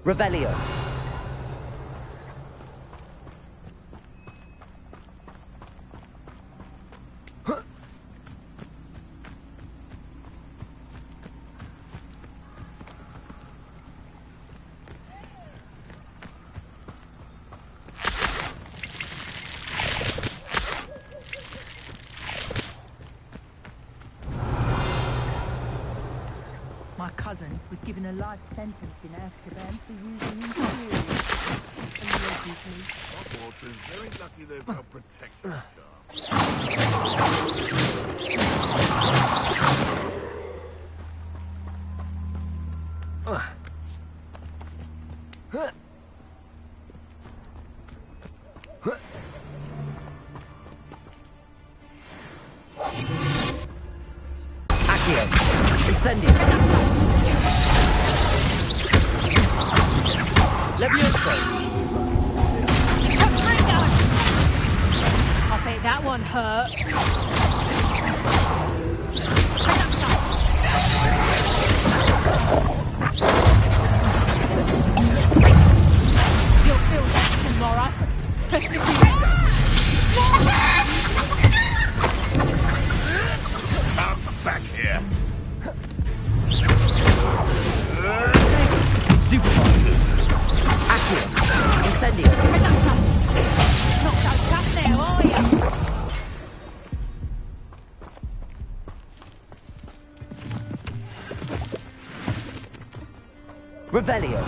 Revelio. My cousin was given a life sentence in Azkaban for using inferior. Hogwarts is very lucky they've got protection. Accio. Incendio. Levioso. I bet that one hurt. You'll feel that tomorrow. Come back here. Stupid. Accio. Incendio. Not so tough now, are you? Revelio.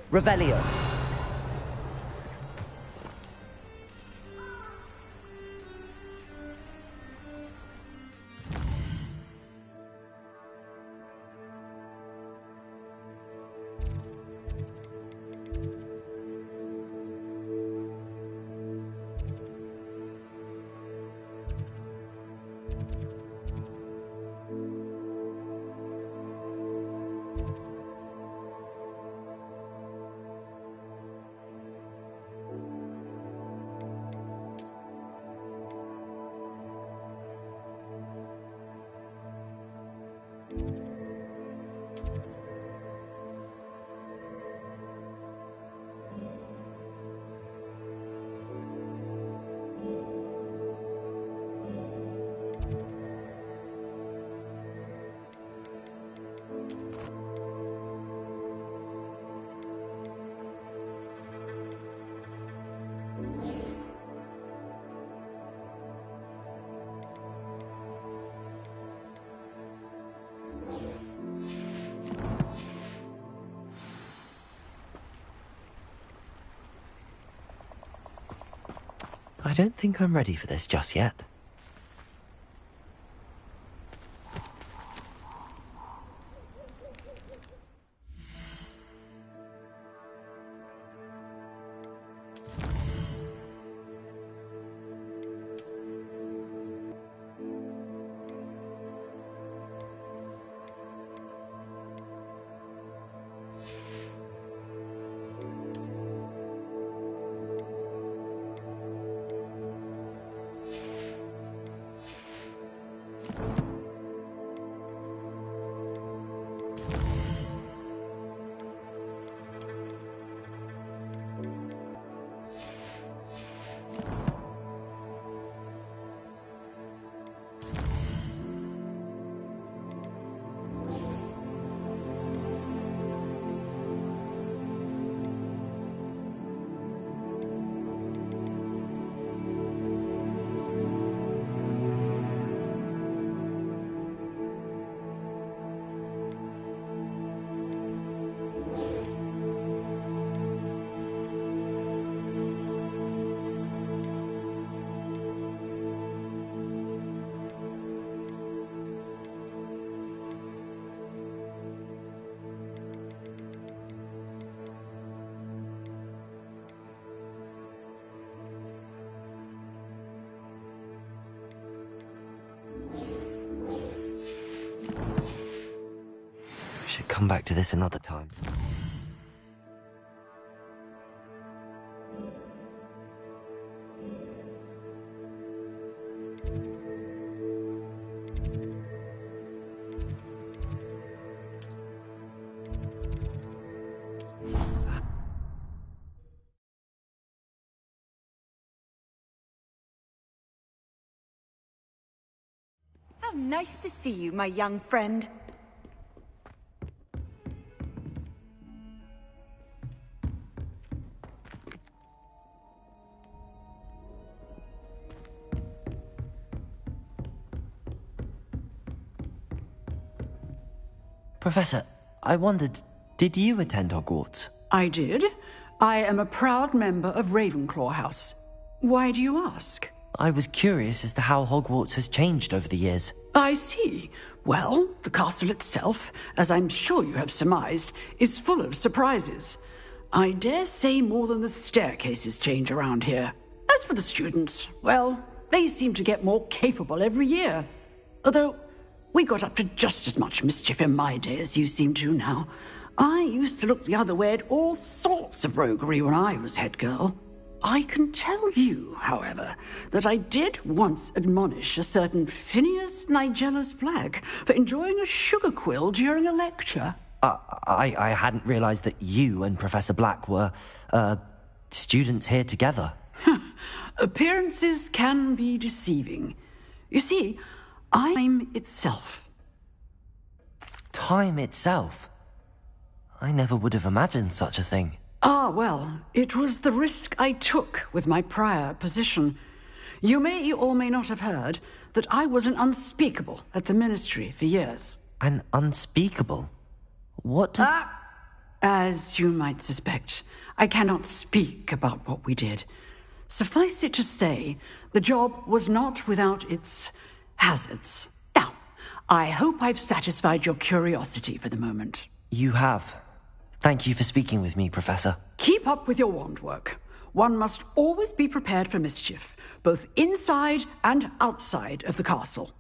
Revelio. I don't think I'm ready for this just yet. should come back to this another time. How nice to see you, my young friend. Professor, I wondered, did you attend Hogwarts? I did. I am a proud member of Ravenclaw House. Why do you ask? I was curious as to how Hogwarts has changed over the years. I see. Well, the castle itself, as I'm sure you have surmised, is full of surprises. I dare say more than the staircases change around here. As for the students, well, they seem to get more capable every year. Although, we got up to just as much mischief in my day as you seem to now. I used to look the other way at all sorts of roguery when I was head girl. I can tell you, however, that I did once admonish a certain Phineas Nigellus Black for enjoying a sugar quill during a lecture. I hadn't realized that you and Professor Black were, students here together. Appearances can be deceiving. You see, I'm itself. Time itself? I never would have imagined such a thing. Ah, well, it was the risk I took with my prior position. You may or may not have heard that I was an unspeakable at the Ministry for years. An unspeakable? What does... As you might suspect, I cannot speak about what we did. Suffice it to say, the job was not without its hazards. Now, I hope I've satisfied your curiosity for the moment. You have. Thank you for speaking with me, Professor. Keep up with your wand work. One must always be prepared for mischief, both inside and outside of the castle.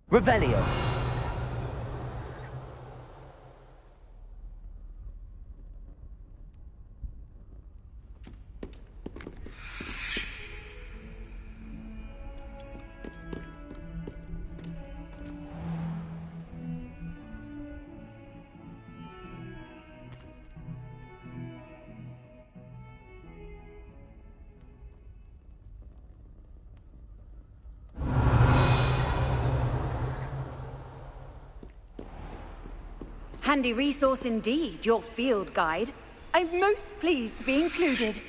Revelio. Handy resource indeed, your field guide. I'm most pleased to be included.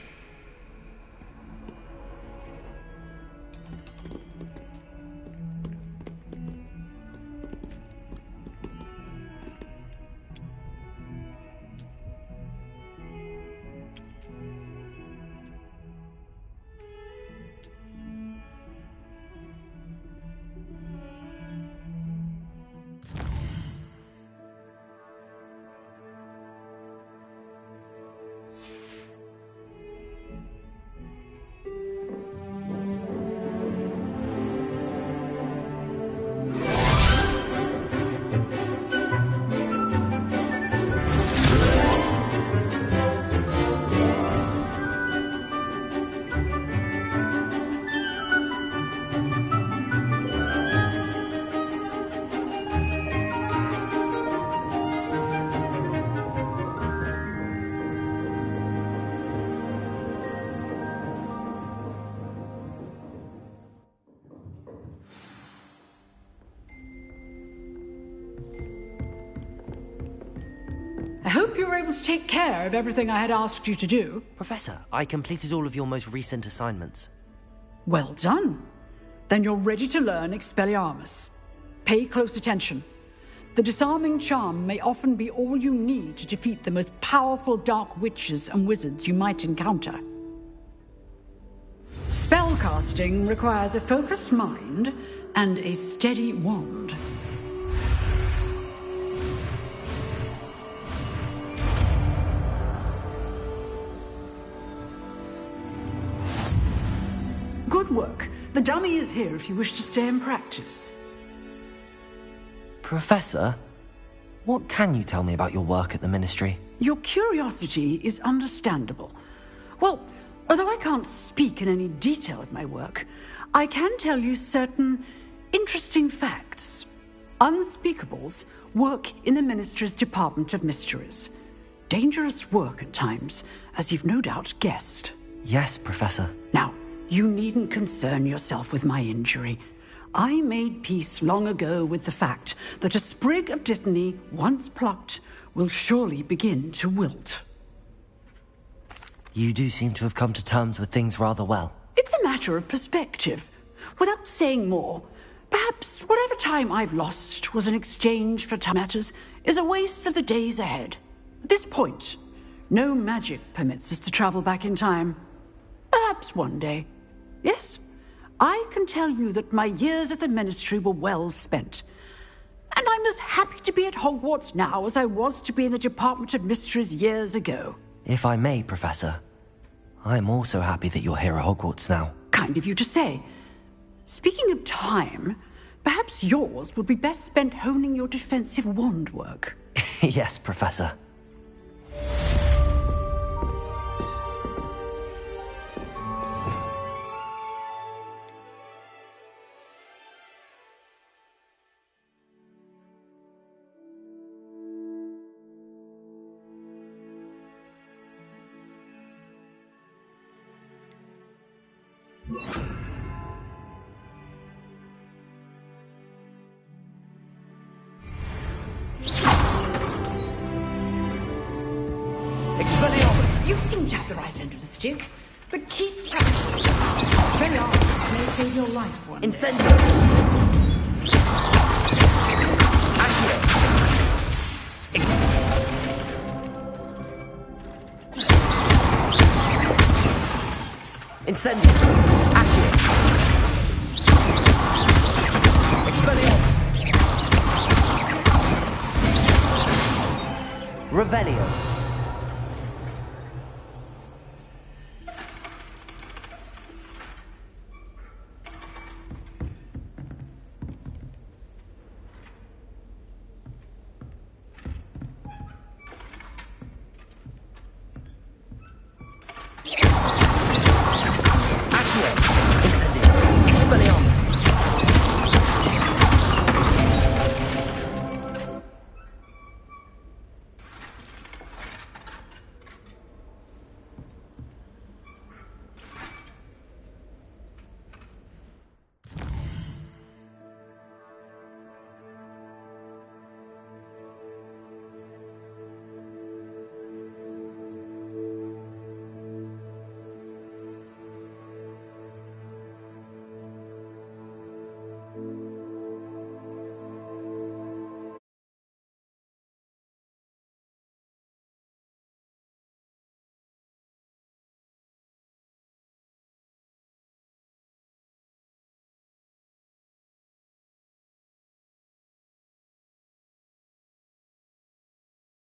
I hope you were able to take care of everything I had asked you to do. Professor, I completed all of your most recent assignments. Well done. Then you're ready to learn Expelliarmus. Pay close attention. The disarming charm may often be all you need to defeat the most powerful dark witches and wizards you might encounter. Spellcasting requires a focused mind and a steady wand. Good work. The dummy is here if you wish to stay and practice. Professor, what can you tell me about your work at the Ministry? Your curiosity is understandable. Well, although I can't speak in any detail of my work, I can tell you certain interesting facts. Unspeakables work in the Ministry's Department of Mysteries. Dangerous work at times, as you've no doubt guessed. Yes, Professor. Now, you needn't concern yourself with my injury. I made peace long ago with the fact that a sprig of dittany, once plucked, will surely begin to wilt. You do seem to have come to terms with things rather well. It's a matter of perspective. Without saying more, perhaps whatever time I've lost was in exchange for time matters is a waste of the days ahead. At this point, no magic permits us to travel back in time. Perhaps one day. Yes, I can tell you that my years at the Ministry were well spent. And I'm as happy to be at Hogwarts now as I was to be in the Department of Mysteries years ago. If I may, Professor, I'm also happy that you're here at Hogwarts now. Kind of you to say. Speaking of time, perhaps yours would be best spent honing your defensive wand work. Yes, Professor. You seem to have the right end of the stick, but keep practicing. Expelliarmus may save your life one day. Incendio! Accio! Incendio!